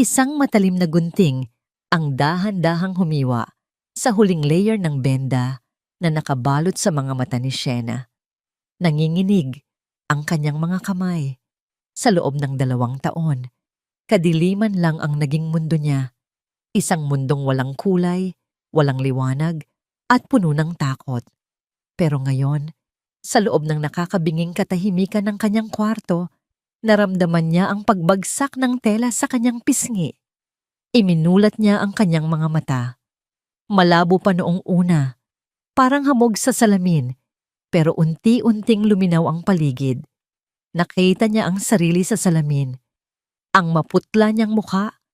Isang matalim na gunting ang dahan-dahang humiwa sa huling layer ng benda na nakabalot sa mga mata ni Shena. Nanginginig ang kanyang mga kamay. Sa loob ng 2 taon, kadiliman lang ang naging mundo niya. Isang mundong walang kulay, walang liwanag, at puno ng takot. Pero ngayon, sa loob ng nakakabinging katahimikan ng kanyang kwarto, naramdaman niya ang pagbagsak ng tela sa kanyang pisngi. Iminulat niya ang kanyang mga mata. Malabo pa noong una, parang hamog sa salamin, pero unti-unting luminaw ang paligid. Nakita niya ang sarili sa salamin, ang maputla niyang mukha,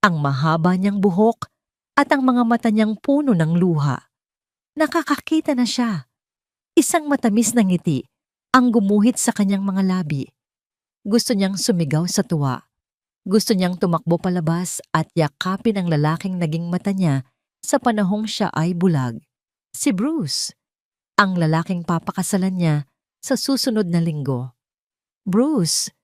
ang mahaba niyang buhok, at ang mga mata niyang puno ng luha. Nakakakita na siya. Isang matamis na ngiti ang gumuhit sa kanyang mga labi. Gusto niyang sumigaw sa tuwa. Gusto niyang tumakbo palabas at yakapin ang lalaking naging mata niya sa panahong siya ay bulag. Si Bruce, ang lalaking papakasalan niya sa susunod na linggo. Bruce,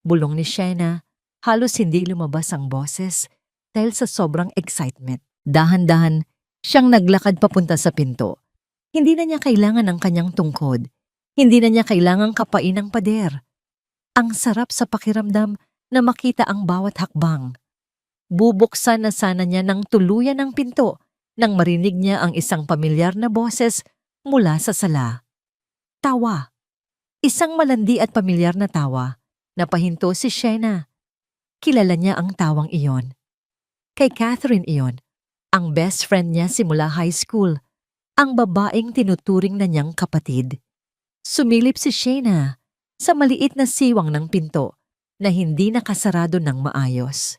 bulong ni Shena, halos hindi lumabas ang boses dahil sa sobrang excitement. Dahan-dahan, siyang naglakad papunta sa pinto. Hindi na niya kailangan ng kanyang tungkod. Hindi na niya kailangang kapain ng pader. Ang sarap sa pakiramdam na makita ang bawat hakbang. Bubuksan na sana niya ng tuluyan ang pinto nang marinig niya ang isang pamilyar na boses mula sa sala. Tawa. Isang malandi at pamilyar na tawa. Napahinto si Shena. Kilala niya ang tawang iyon. Kay Catherine iyon, ang best friend niya simula high school, ang babaeng tinuturing na niyang kapatid. Sumilip si Shena sa maliit na siwang ng pinto na hindi nakasarado ng maayos.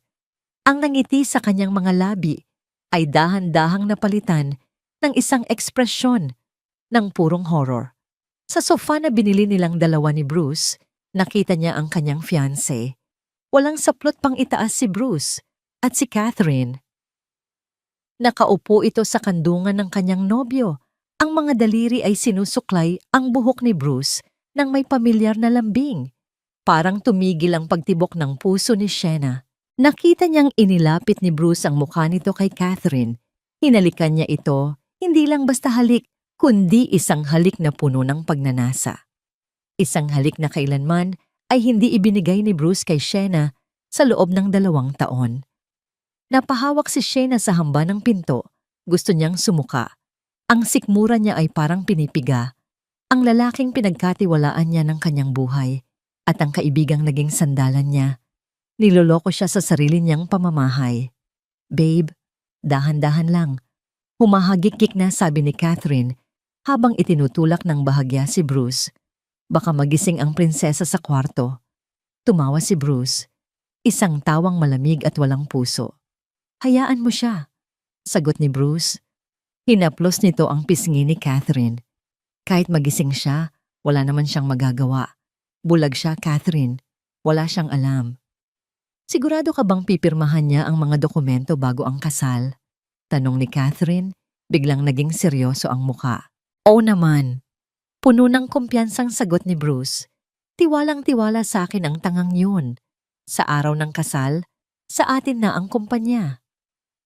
Ang nangiti sa kanyang mga labi ay dahan-dahang napalitan ng isang ekspresyon ng purong horror. Sa sofa na binili nilang dalawa ni Bruce, nakita niya ang kanyang fiancé. Walang saplot pang itaas si Bruce at si Catherine. Nakaupo ito sa kandungan ng kanyang nobyo. Ang mga daliri ay sinusuklay ang buhok ni Bruce nang may pamilyar na lambing. Parang tumigil ang pagtibok ng puso ni Shena. Nakita niyang inilapit ni Bruce ang mukha nito kay Catherine. Hinalikan niya ito, hindi lang basta halik, kundi isang halik na puno ng pagnanasa. Isang halik na kailanman ay hindi ibinigay ni Bruce kay Shena sa loob ng 2 taon. Napahawak si Shena sa hamba ng pinto. Gusto niyang sumuka. Ang sikmura niya ay parang pinipiga. Ang lalaking pinagkatiwalaan niya ng kanyang buhay at ang kaibigang naging sandalan niya. Niloloko siya sa sarili niyang pamamahay. Babe, dahan-dahan lang. Humahagik-gik na, sabi ni Catherine habang itinutulak ng bahagya si Bruce. Baka magising ang prinsesa sa kwarto. Tumawa si Bruce. Isang tawang malamig at walang puso. Hayaan mo siya, sagot ni Bruce. Hinaplos nito ang pisngi ni Catherine. Kahit magising siya, wala naman siyang magagawa. Bulag siya, Catherine. Wala siyang alam. Sigurado ka bang pipirmahan niya ang mga dokumento bago ang kasal? Tanong ni Catherine, biglang naging seryoso ang muka. Oo naman. Puno ng kumpiyansang sagot ni Bruce. Tiwalang-tiwala sa akin ang tangang yun. Sa araw ng kasal, sa atin na ang kumpanya.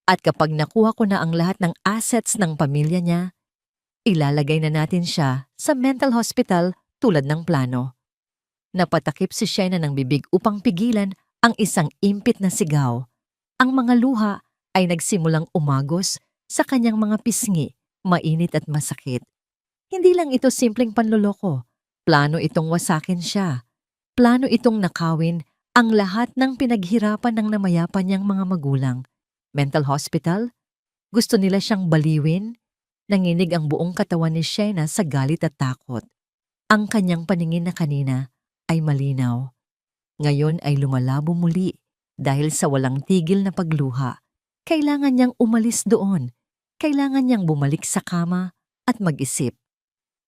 At kapag nakuha ko na ang lahat ng assets ng pamilya niya, ilalagay na natin siya sa mental hospital tulad ng plano. Napatakip si Shena ng bibig upang pigilan ang isang impit na sigaw. Ang mga luha ay nagsimulang umagos sa kanyang mga pisngi, mainit at masakit. Hindi lang ito simpleng panloloko. Plano itong wasakin siya. Plano itong nakawin ang lahat ng pinaghirapan ng namayapa niyang mga magulang. Mental hospital? Gusto nila siyang baliwin? Nanginig ang buong katawan ni Shena sa galit at takot. Ang kanyang paningin na kanina ay malinaw. Ngayon ay lumalabo muli dahil sa walang tigil na pagluha. Kailangan niyang umalis doon. Kailangan niyang bumalik sa kama at mag-isip.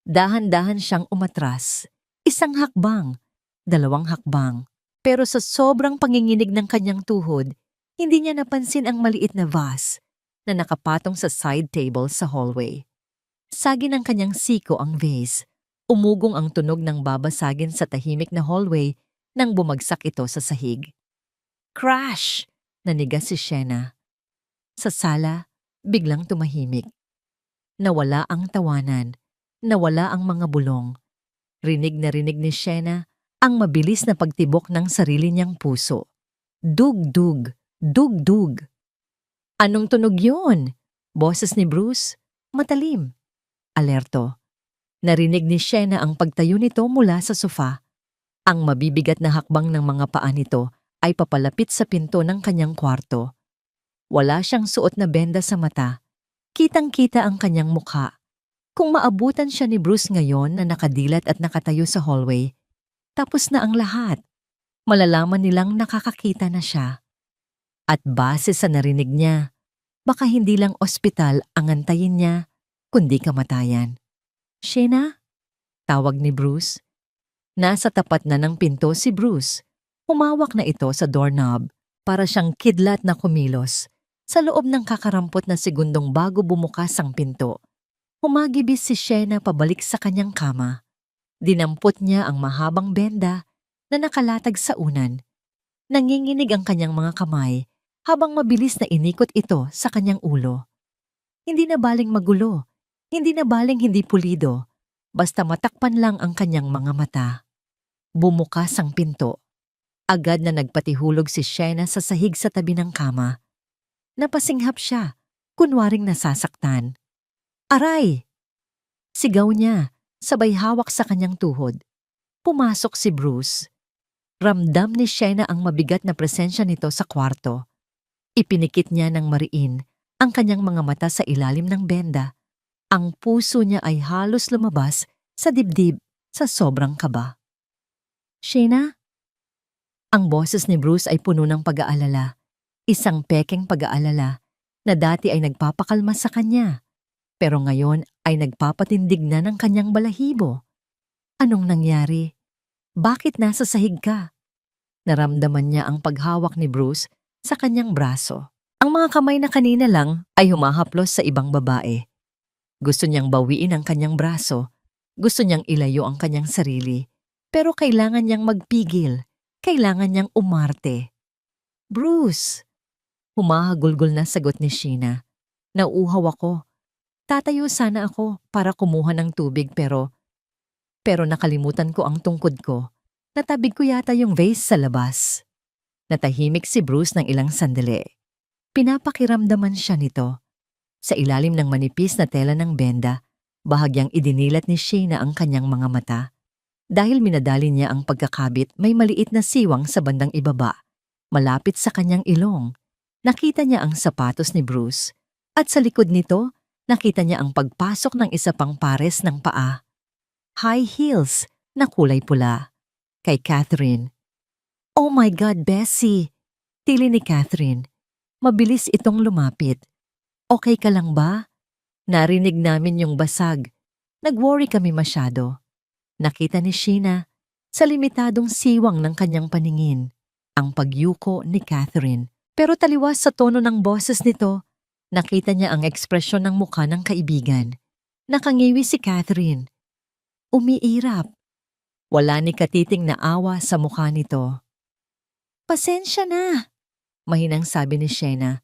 Dahan-dahan siyang umatras. 1 hakbang, 2 hakbang. Pero sa sobrang panginginig ng kanyang tuhod, hindi niya napansin ang maliit na vase na nakapatong sa side table sa hallway. Sagi ng kanyang siko ang vase. Umugong ang tunog ng babasagin sa tahimik na hallway nang bumagsak ito sa sahig. Crash! Nanigas si Shena. Sa sala, biglang tumahimik. Nawala ang tawanan, nawala ang mga bulong. Rinig na rinig ni Shena ang mabilis na pagtibok ng sarili niyang puso. Dug-dug, dug-dug. Anong tunog yun? Boses ni Bruce, matalim. Alerto. Narinig ni Shena ang pagtayo nito mula sa sofa. Ang mabibigat na hakbang ng mga paa nito ay papalapit sa pinto ng kanyang kwarto. Wala siyang suot na benda sa mata. Kitang-kita ang kanyang mukha. Kung maabutan siya ni Bruce ngayon na nakadilat at nakatayo sa hallway, tapos na ang lahat. Malalaman nilang nakakakita na siya. At base sa narinig niya, baka hindi lang ospital ang antayin niya, kundi kamatayan. Shena? Tawag ni Bruce. Nasa tapat na ng pinto si Bruce. Humawak na ito sa doorknob para siyang kidlat na kumilos. Sa loob ng kakarampot na segundong bago bumukas ang pinto, humagibis si Shena pabalik sa kanyang kama. Dinampot niya ang mahabang benda na nakalatag sa unan. Nanginginig ang kanyang mga kamay habang mabilis na inikot ito sa kanyang ulo. Hindi na baling magulo, hindi na baling hindi pulido, basta matakpan lang ang kanyang mga mata. Bumukas ang pinto. Agad na nagpatihulog si Shena sa sahig sa tabi ng kama. Napasinghap siya, kunwaring nasasaktan. Aray! Sigaw niya, sabay hawak sa kanyang tuhod. Pumasok si Bruce. Ramdam ni Shena ang mabigat na presensya nito sa kwarto. Ipinikit niya ng mariin ang kanyang mga mata sa ilalim ng benda. Ang puso niya ay halos lumabas sa dibdib sa sobrang kaba. Shena? Ang boses ni Bruce ay puno ng pag-aalala. Isang pekeng pag-aalala na dati ay nagpapakalma sa kanya, pero ngayon ay nagpapatindig na ng kanyang balahibo. Anong nangyari? Bakit nasa sahig ka? Naramdaman niya ang paghawak ni Bruce sa kanyang braso. Ang mga kamay na kanina lang ay humahaplos sa ibang babae. Gusto niyang bawiin ang kanyang braso, gusto niyang ilayo ang kanyang sarili, pero kailangan niyang magpigil, kailangan niyang umarte. Bruce! Humahagulgol na sagot ni Sheena. Nauuhaw ako. Tatayo sana ako para kumuha ng tubig pero nakalimutan ko ang tungkod ko. Natabig ko yata yung vase sa labas. Natahimik si Bruce ng ilang sandali. Pinapakiramdaman siya nito. Sa ilalim ng manipis na tela ng benda, bahagyang idinilat ni Sheena ang kanyang mga mata. Dahil minadali niya ang pagkakabit, may maliit na siwang sa bandang ibaba, malapit sa kanyang ilong. Nakita niya ang sapatos ni Bruce at sa likod nito, nakita niya ang pagpasok ng isa pang pares ng paa. High heels na kulay pula. Kay Catherine. Oh my God, Bessie! Tili ni Catherine. Mabilis itong lumapit. Okay ka lang ba? Narinig namin yung basag. Nag-worry kami masyado. Nakita ni Sheena sa limitadong siwang ng kanyang paningin ang pagyuko ni Catherine. Pero taliwas sa tono ng boses nito, nakita niya ang ekspresyon ng mukha ng kaibigan. Nakangiwi si Catherine. Umiirap. Wala ni katiting na awa sa mukha nito. Pasensya na, mahinang sabi ni Sheena.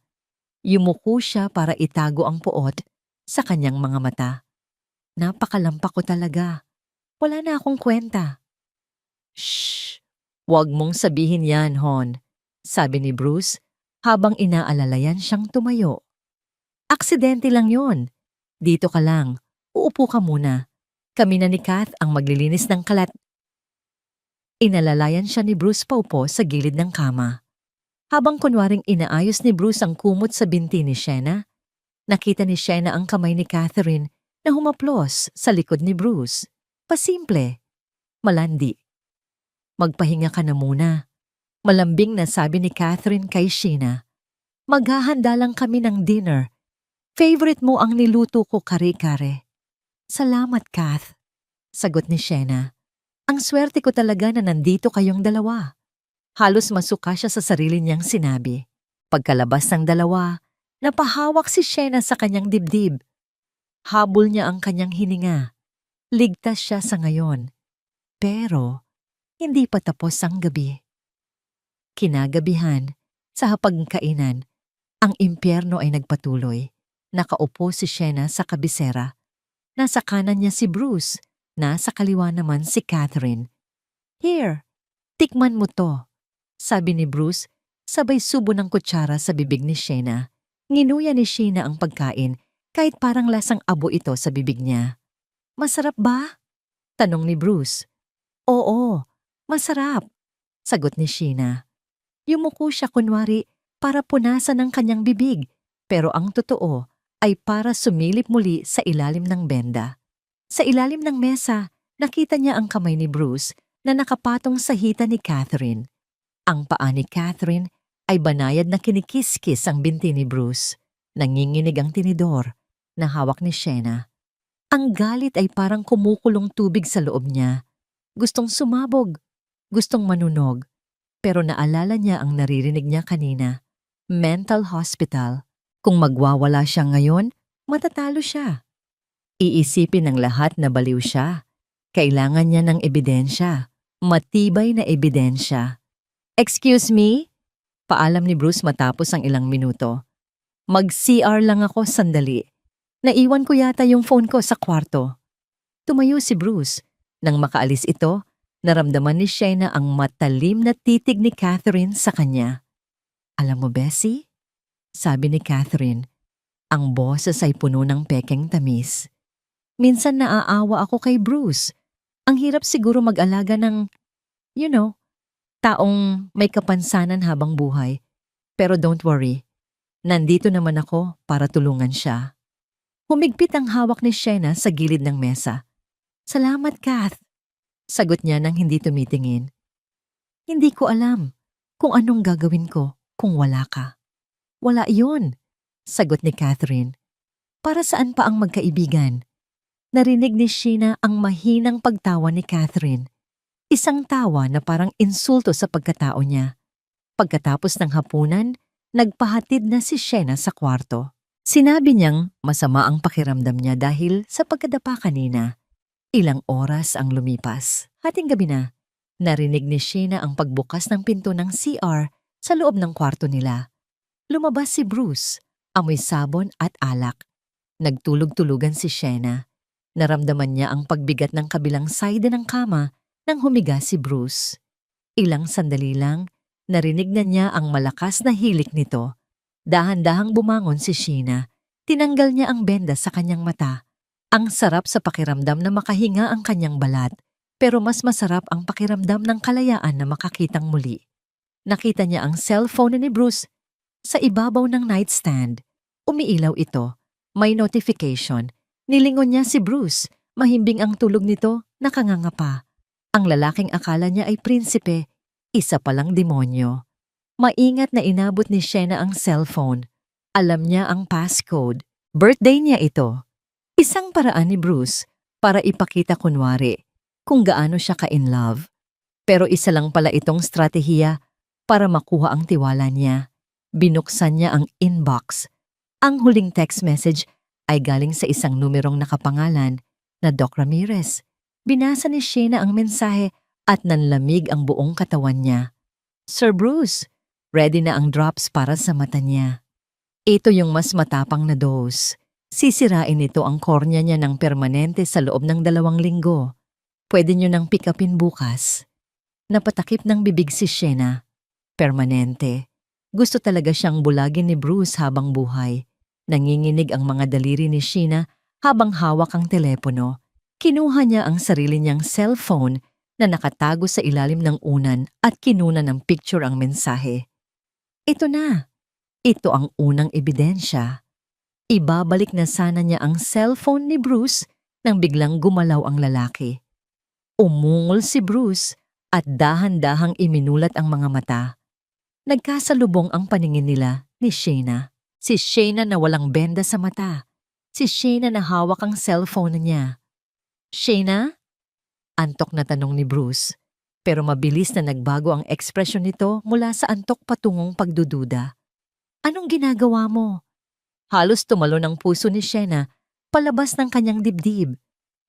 Yumuko siya para itago ang puot sa kanyang mga mata. Napakalampak ko talaga. Wala na akong kwenta. Shh! Huwag mong sabihin yan, Hon, sabi ni Bruce habang inaalalayan siyang tumayo. Aksidente lang yon. Dito ka lang. Uupo ka muna. Kami na ni Kath ang maglilinis ng kalat. Inalalayan siya ni Bruce paupo sa gilid ng kama. Habang kunwaring inaayos ni Bruce ang kumot sa binti ni Sheena, nakita ni Sheena ang kamay ni Catherine na humaplos sa likod ni Bruce. Pasimple. Malandi. Magpahinga ka na muna. Malambing na sabi ni Catherine kay Sheena. Maghahanda lang kami ng dinner. Favorite mo ang niluto ko kare-kare. Salamat, Kath. Sagot ni Sheena. Ang swerte ko talaga na nandito kayong dalawa. Halos masuka siya sa sarili niyang sinabi. Pagkalabas ng dalawa, napahawak si Sheena sa kanyang dibdib. Habol niya ang kanyang hininga. Ligtas siya sa ngayon. Pero, hindi pa tapos ang gabi. Kinagabihan, Sa hapagkainan, ang impyerno ay nagpatuloy. Nakaupo si Sienna sa kabisera. Nasa kanan niya si Bruce, nasa kaliwa naman si Catherine. "Here, tikman mo to," sabi ni Bruce, sabay subo ng kutsara sa bibig ni Sienna. Nginuya ni Sienna ang pagkain kahit parang lasang abo ito sa bibig niya. "Masarap ba?" tanong ni Bruce. "Oo, masarap," sagot ni Sienna. Yumuko siya kunwari para punasan ang kanyang bibig, pero ang totoo ay para sumilip muli sa ilalim ng benda. Sa ilalim ng mesa, nakita niya ang kamay ni Bruce na nakapatong sa hita ni Catherine. Ang paa ni Catherine ay banayad na kinikiskis ang binti ni Bruce. Nanginginig ang tinidor na hawak ni Sienna. Ang galit ay parang kumukulong tubig sa loob niya. Gustong sumabog, gustong manunog, pero naalala niya ang naririnig niya kanina. Mental hospital. Kung magwawala siya ngayon, matatalo siya. Iisipin ng lahat na baliw siya. Kailangan niya ng ebidensya. Matibay na ebidensya. "Excuse me?" Paalam ni Bruce matapos ang ilang minuto. "Mag-CR lang ako sandali. Naiwan ko yata yung phone ko sa kwarto." Tumayo si Bruce. Nang makaalis ito, naramdaman ni Sienna ang matalim na titig ni Catherine sa kanya. "Alam mo, Bessie?" sabi ni Catherine. Ang boses ay puno ng pekeng tamis. "Minsan naaawa ako kay Bruce. Ang hirap siguro mag-alaga ng, taong may kapansanan habang buhay. Pero don't worry, nandito naman ako para tulungan siya." Humigpit ang hawak ni Sienna sa gilid ng mesa. "Salamat, Kath," sagot niya nang hindi tumitingin. "Hindi ko alam kung anong gagawin ko kung wala ka." "Wala iyon," sagot ni Catherine. "Para saan pa ang magkaibigan?" Narinig ni Sienna ang mahinang pagtawa ni Catherine. Isang tawa na parang insulto sa pagkatao niya. Pagkatapos ng hapunan, nagpahatid na si Sienna sa kwarto. Sinabi niyang masama ang pakiramdam niya dahil sa pagkadapa kanina. Ilang oras ang lumipas. Hating gabi na. Narinig ni Sienna ang pagbukas ng pinto ng CR sa loob ng kwarto nila. Lumabas si Bruce, amoy sabon at alak. Nagtulog-tulugan si Sienna. Naramdaman niya ang pagbigat ng kabilang side ng kama nang humiga si Bruce. Ilang sandali lang, narinig na niya ang malakas na hilik nito. Dahan-dahang bumangon si Sienna. Tinanggal niya ang benda sa kanyang mata. Ang sarap sa pakiramdam na makahinga ang kanyang balat, pero mas masarap ang pakiramdam ng kalayaan na makakitang muli. Nakita niya ang cellphone ni Bruce sa ibabaw ng nightstand. Umiilaw ito. May notification. Nilingon niya si Bruce. Mahimbing ang tulog nito, nakanganga. Ang lalaking akala niya ay prinsipe, isa palang demonyo. Maingat na inabot ni Sienna ang cellphone. Alam niya ang passcode. Birthday niya ito. Isang paraan ni Bruce para ipakita kunwari kung gaano siya ka-in love. Pero isa lang pala itong strategiya para makuha ang tiwala niya. Binuksan niya ang inbox. Ang huling text message ay galing sa isang numerong nakapangalan na Doc Ramirez. Binasa ni Sienna ang mensahe at nanlamig ang buong katawan niya. "Sir Bruce, ready na ang drops para sa mata niya. Ito yung mas matapang na dose. Sisirain nito ang kornea niya ng permanente sa loob ng 2 linggo. Pwede niyo nang pick upin bukas." Napatakip ng bibig si Sienna. Permanente. Gusto talaga siyang bulagin ni Bruce habang buhay. Nanginginig ang mga daliri ni Sienna habang hawak ang telepono. Kinuha niya ang sarili niyang cellphone na nakatago sa ilalim ng unan at kinuna ng picture ang mensahe. Ito na. Ito ang unang ebidensya. Ibabalik na sana niya ang cellphone ni Bruce nang biglang gumalaw ang lalaki. Umungol si Bruce at dahan-dahang iminulat ang mga mata. Nagkasalubong ang paningin nila ni Sienna. Si Sienna na walang benda sa mata. Si Sienna na hawak ang cellphone niya. "Sienna?" Antok na tanong ni Bruce. Pero mabilis na nagbago ang ekspresyon nito mula sa antok patungong pagdududa. "Anong ginagawa mo?" Halos tumalon ang puso ni Sienna palabas ng kanyang dibdib.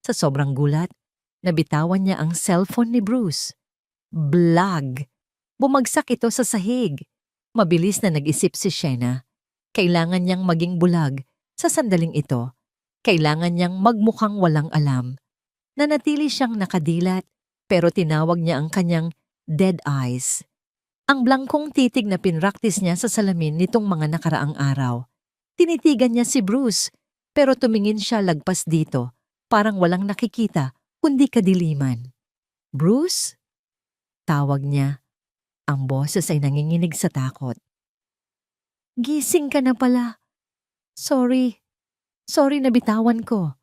Sa sobrang gulat, nabitawan niya ang cellphone ni Bruce. Blag! Bumagsak ito sa sahig. Mabilis na nag-isip si Shena. Kailangan niyang maging bulag sa sandaling ito. Kailangan niyang magmukhang walang alam. Nanatili siyang nakadilat pero tinawag niya ang kanyang dead eyes. Ang blangkong titig na pinraktis niya sa salamin nitong mga nakaraang araw. Tinitigan niya si Bruce pero tumingin siya lagpas dito. Parang walang nakikita kundi kadiliman. Bruce? Tawag niya. Ang boses ay nanginginig sa takot. Gising ka na pala. Sorry. Sorry na bitawan ko.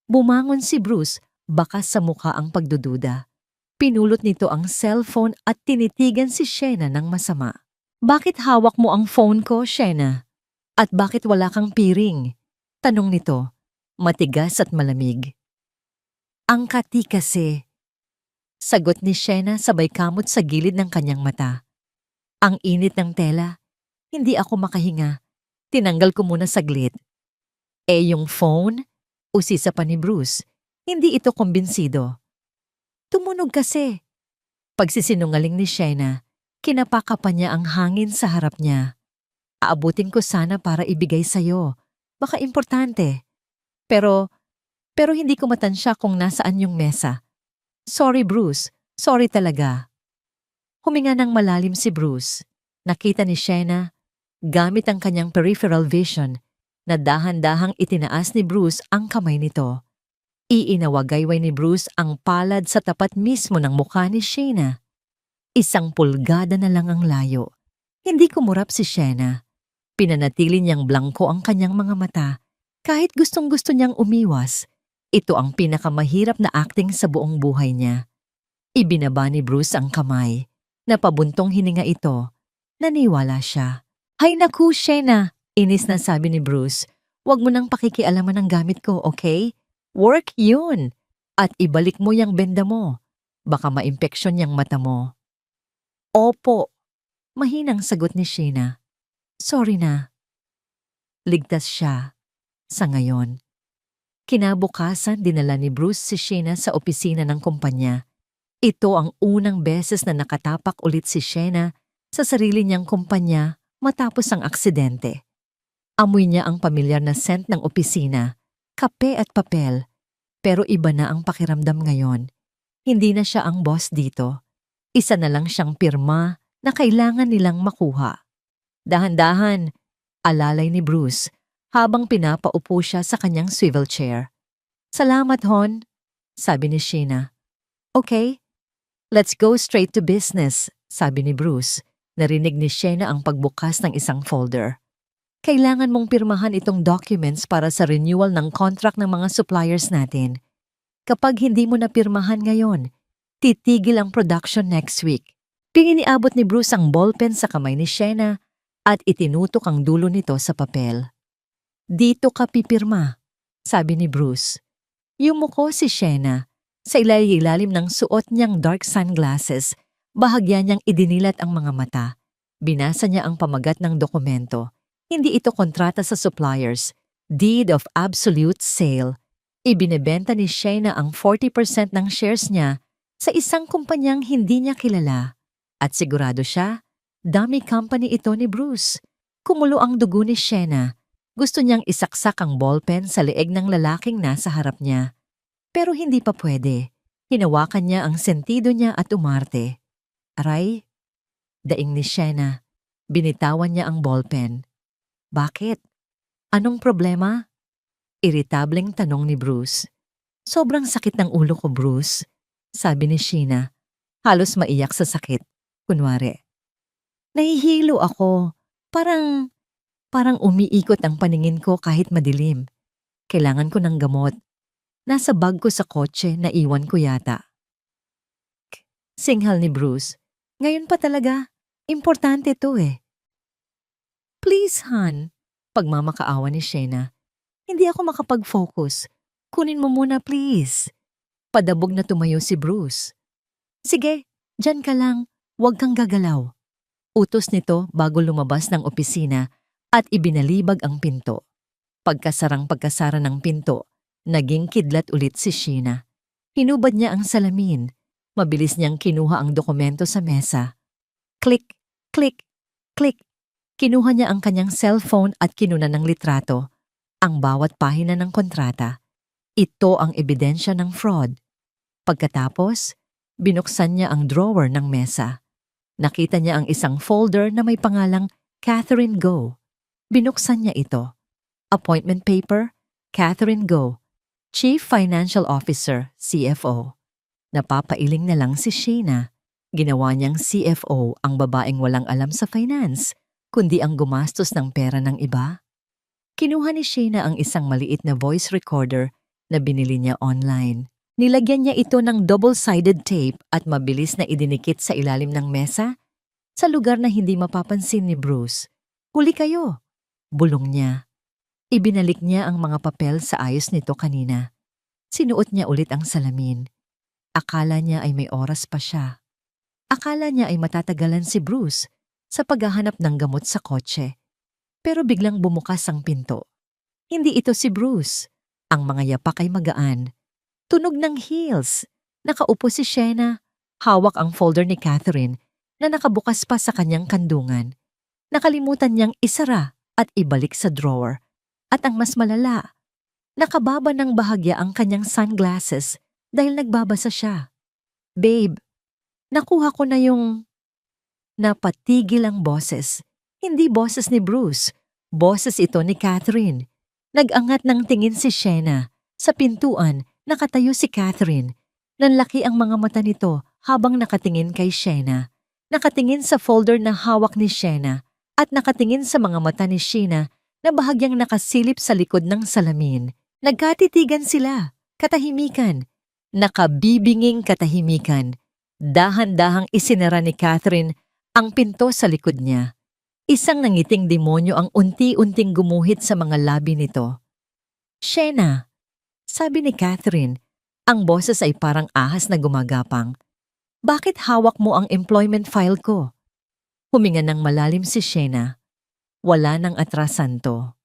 Bumangon si Bruce, bakas sa mukha ang pagdududa. Pinulot nito ang cellphone at tinitigan si Shena ng masama. Bakit hawak mo ang phone ko, Shena? At bakit wala kang piring? Tanong nito, matigas at malamig. Ang kati kasi. Sagot ni Shena sabay kamot sa gilid ng kanyang mata. Ang init ng tela. Hindi ako makahinga. Tinanggal ko muna saglit. Yung phone? Usisa pa ni Bruce. Hindi ito kumbinsido. Tumunog kasi. Pagsisinungaling ni Shena, kinapaka pa niya ang hangin sa harap niya. Aabutin ko sana para ibigay sa'yo. Baka importante. Pero hindi ko matansya kung nasaan yung mesa. Sorry Bruce, sorry talaga. Huminga ng malalim si Bruce. Nakita ni Shena, gamit ang kanyang peripheral vision, na dahan-dahang itinaas ni Bruce ang kamay nito. Iinawagayway ni Bruce ang palad sa tapat mismo ng mukha ni Shena. 1 pulgada na lang ang layo. Hindi kumurap si Shena. Pinanatili niyang blangko ang kanyang mga mata. Kahit gustong-gusto niyang umiwas, ito ang pinakamahirap na acting sa buong buhay niya. Ibinaba ni Bruce ang kamay. Napabuntong hininga ito. Naniwala siya. Hay naku, Shena! Inis na sabi ni Bruce. Huwag mo nang pakikialaman ang gamit ko, okay? Work yun! At ibalik mo yung benda mo. Baka maimpeksyon yung mata mo. Opo. Mahinang sagot ni Shena. Sorry na. Ligtas siya. Sa ngayon. Kinabukasan dinala ni Bruce si Shena sa opisina ng kumpanya. Ito ang unang beses na nakatapak ulit si Shena sa sarili niyang kumpanya matapos ang aksidente. Amoy niya ang pamilyar na scent ng opisina, kape at papel. Pero iba na ang pakiramdam ngayon. Hindi na siya ang boss dito. Isa na lang siyang pirma na kailangan nilang makuha. Dahan-dahan, alalay ni Bruce habang pinapaupo siya sa kanyang swivel chair. Salamat, Hon, sabi ni Shena. Okay, let's go straight to business, sabi ni Bruce. Narinig ni Shena ang pagbukas ng isang folder. Kailangan mong pirmahan itong documents para sa renewal ng contract ng mga suppliers natin. Kapag hindi mo na pirmahan ngayon, titigil ang production next week. Piniabot ni Bruce ang ballpen sa kamay ni Shena at itinutok ang dulo nito sa papel. Dito ka pipirma, sabi ni Bruce. Yumuko si Shena. Sa ilalim ng suot niyang dark sunglasses, bahagya niyang idinilat ang mga mata. Binasa niya ang pamagat ng dokumento. Hindi ito kontrata sa suppliers. Deed of absolute sale. Ibinebenta ni Shena ang 40% ng shares niya sa isang kumpanyang hindi niya kilala. At sigurado siya, dummy company ito ni Bruce. Kumulo ang dugo ni Shena. Gusto niyang isaksak ang ballpen sa leeg ng lalaking nasa harap niya. Pero hindi pa pwede. Hinawakan niya ang sentido niya at umarte. Aray, daing ni Shena. Binitawan niya ang ballpen. Bakit? Anong problema? Iritableng tanong ni Bruce. Sobrang sakit ng ulo ko, Bruce, sabi ni Shena. Halos maiyak sa sakit. Kunwari. Nahihilo ako. Parang umiikot ang paningin ko kahit madilim. Kailangan ko ng gamot. Nasa bag ko sa kotse na iwan ko yata. Singhal ni Bruce. Ngayon pa talaga. Importante to eh. Please, Han. Pagmamakaawa ni Shena. Hindi ako makapag-focus. Kunin mo muna, please. Padabog na tumayo si Bruce. Sige, dyan ka lang. Huwag kang gagalaw. Utos nito bago lumabas ng opisina at ibinalibag ang pinto. Pagkasara ng pinto, naging kidlat ulit si Shena. Hinubad niya ang salamin. Mabilis niyang kinuha ang dokumento sa mesa. Click, click, click. Kinuha niya ang kanyang cellphone at kinuna ng litrato ang bawat pahina ng kontrata. Ito ang ebidensya ng fraud. Pagkatapos, binuksan niya ang drawer ng mesa. Nakita niya ang isang folder na may pangalang Catherine Go. Binuksan niya ito. Appointment paper, Catherine Go, Chief Financial Officer, CFO. Napapailing na lang si Sheena. Ginawa niyang CFO ang babaeng walang alam sa finance, kundi ang gumastos ng pera ng iba. Kinuha ni Sheena ang isang maliit na voice recorder na binili niya online. Nilagyan niya ito ng double-sided tape at mabilis na idinikit sa ilalim ng mesa sa lugar na hindi mapapansin ni Bruce. "Huli kayo!" bulong niya. Ibinalik niya ang mga papel sa ayos nito kanina. Sinuot niya ulit ang salamin. Akala niya ay may oras pa siya. Akala niya ay matatagalan si Bruce sa paghahanap ng gamot sa kotse. Pero biglang bumukas ang pinto. Hindi ito si Bruce. Ang mga yapak ay magaan. Tunog ng heels. Nakaupo si Sheena. Hawak ang folder ni Catherine na nakabukas pa sa kanyang kandungan. Nakalimutan niyang isara at ibalik sa drawer. At ang mas malala, nakababa ng bahagya ang kanyang sunglasses dahil nagbabasa siya. "Babe, nakuha ko na yung..." Napatigil ang boses. Hindi boses ni Bruce. Boses ito ni Catherine. Nag-angat ng tingin si Sheena. Sa pintuan, nakatayo si Catherine. Nanlaki ang mga mata nito habang nakatingin kay Sheena. Nakatingin sa folder na hawak ni Sheena at nakatingin sa mga mata ni Sheena na bahagyang nakasilip sa likod ng salamin. Nagkatitigan sila. Katahimikan. Nakabibinging katahimikan. Dahan-dahang isinara ni Catherine ang pinto sa likod niya. Isang nangiting demonyo ang unti-unting gumuhit sa mga labi nito. "Sheena," sabi ni Catherine, ang boses ay parang ahas na gumagapang. "Bakit hawak mo ang employment file ko?" Huminga ng malalim si Sheena. Wala nang atrasan to.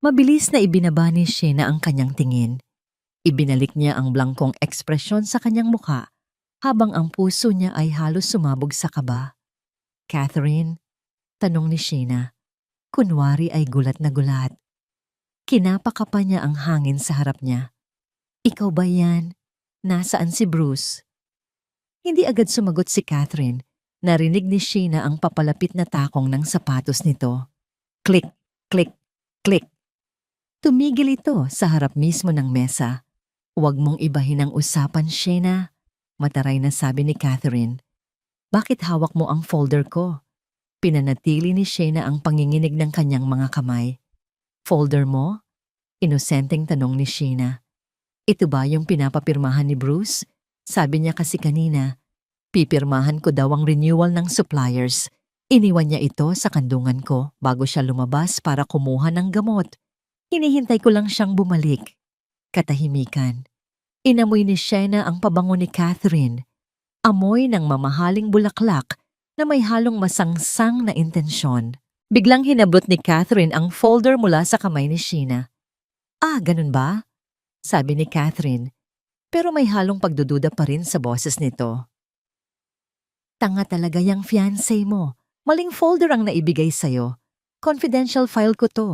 Mabilis na ibinaba ni Sheena ang kanyang tingin. Ibinalik niya ang blangkong ekspresyon sa kanyang mukha habang ang puso niya ay halos sumabog sa kaba. "Catherine?" tanong ni Sheena. Kunwari ay gulat na gulat. Kinapaka pa niya ang hangin sa harap niya. "Ikaw ba yan? Nasaan si Bruce?" Hindi agad sumagot si Catherine. Narinig ni Sheena ang papalapit na takong ng sapatos nito. Click, click, click. Tumigil ito sa harap mismo ng mesa. "Huwag mong ibahin ang usapan, Sheena," mataray na sabi ni Catherine. "Bakit hawak mo ang folder ko?" Pinanatili ni Sheena ang panginginig ng kanyang mga kamay. "Folder mo?" Inosenteng tanong ni Sheena. "Ito ba yung pinapapirmahan ni Bruce? Sabi niya kasi kanina, pipirmahan ko daw ang renewal ng suppliers. Iniwan niya ito sa kandungan ko bago siya lumabas para kumuha ng gamot. Hinihintay ko lang siyang bumalik." Katahimikan. Inamoy ni Sheena ang pabango ni Catherine. Amoy ng mamahaling bulaklak na may halong masangsang na intensyon. Biglang hinablot ni Catherine ang folder mula sa kamay ni Sheena. "Ah, ganun ba?" sabi ni Catherine, pero may halong pagdududa pa rin sa boses nito. "Tanga talaga yung fiancé mo. Maling folder ang naibigay sa'yo. Confidential file ko to."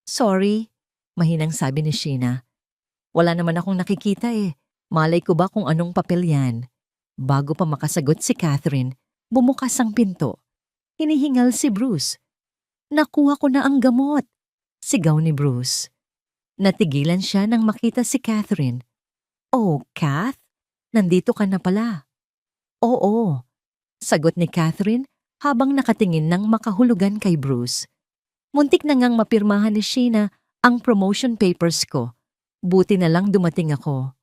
"Sorry," mahinang sabi ni Sheena. "Wala naman akong nakikita eh. Malay ko ba kung anong papel yan?" Bago pa makasagot si Catherine, bumukas ang pinto. Hinihingal si Bruce. "Nakuha ko na ang gamot," sigaw ni Bruce. Natigilan siya nang makita si Catherine. "Oh, Kath? Nandito ka na pala." "Oo," sagot ni Catherine habang nakatingin ng makahulugan kay Bruce. "Muntik na ngang mapirmahan ni Sheena ang promotion papers ko. Buti na lang dumating ako."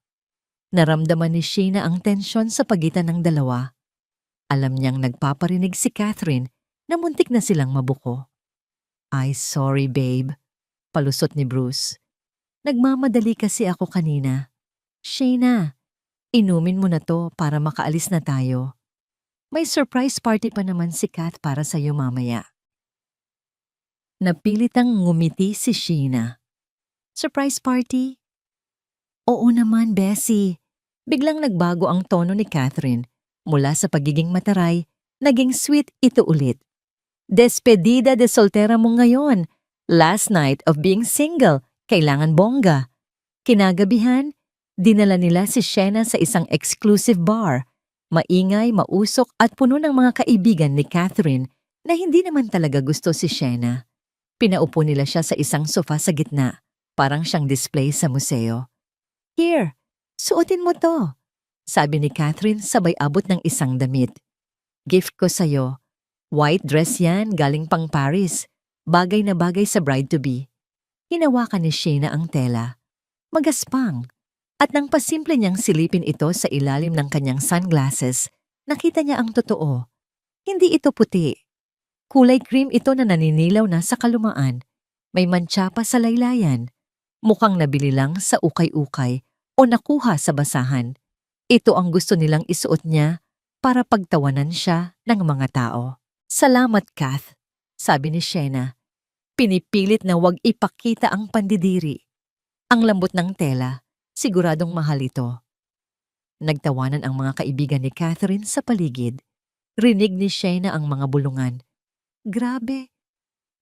Naramdaman ni Sheena ang tensyon sa pagitan ng dalawa. Alam niyang nagpaparinig si Catherine na muntik na silang mabuko. "Ay, sorry babe," palusot ni Bruce. "Nagmamadali kasi ako kanina. Sheena, inumin mo na to para makaalis na tayo. May surprise party pa naman si Kath para sa'yo mamaya." Napilitang ngumiti si Sheena. "Surprise party?" "Oo naman, Bessie." Biglang nagbago ang tono ni Catherine. Mula sa pagiging mataray, naging sweet ito ulit. Despedida de soltera mo ngayon. Last night of being single. Kailangan bongga. Kinagabihan, dinala nila si Shena sa isang exclusive bar. Maingay, mausok at puno ng mga kaibigan ni Catherine na hindi naman talaga gusto si Shena. Pinaupo nila siya sa isang sofa sa gitna, parang siyang display sa museo. "Here, suotin mo to," sabi ni Catherine sabay abot ng isang damit. "Gift ko sa'yo. White dress yan galing pang Paris. Bagay na bagay sa bride-to-be." Hinawakan ni Shena ang tela. Magaspang. At nang pasimple niyang silipin ito sa ilalim ng kanyang sunglasses, nakita niya ang totoo. Hindi ito puti. Kulay cream ito na naninilaw na sa kalumaan. May mantsa pa sa laylayan. Mukhang nabili lang sa ukay-ukay o nakuha sa basahan. Ito ang gusto nilang isuot niya para pagtawanan siya ng mga tao. "Salamat, Kath," sabi ni Shena. Pinipilit na wag ipakita ang pandidiri. Ang lambot ng tela, siguradong mahal ito. Nagtawanan ang mga kaibigan ni Catherine sa paligid. Rinig ni Shena ang mga bulungan. Grabe,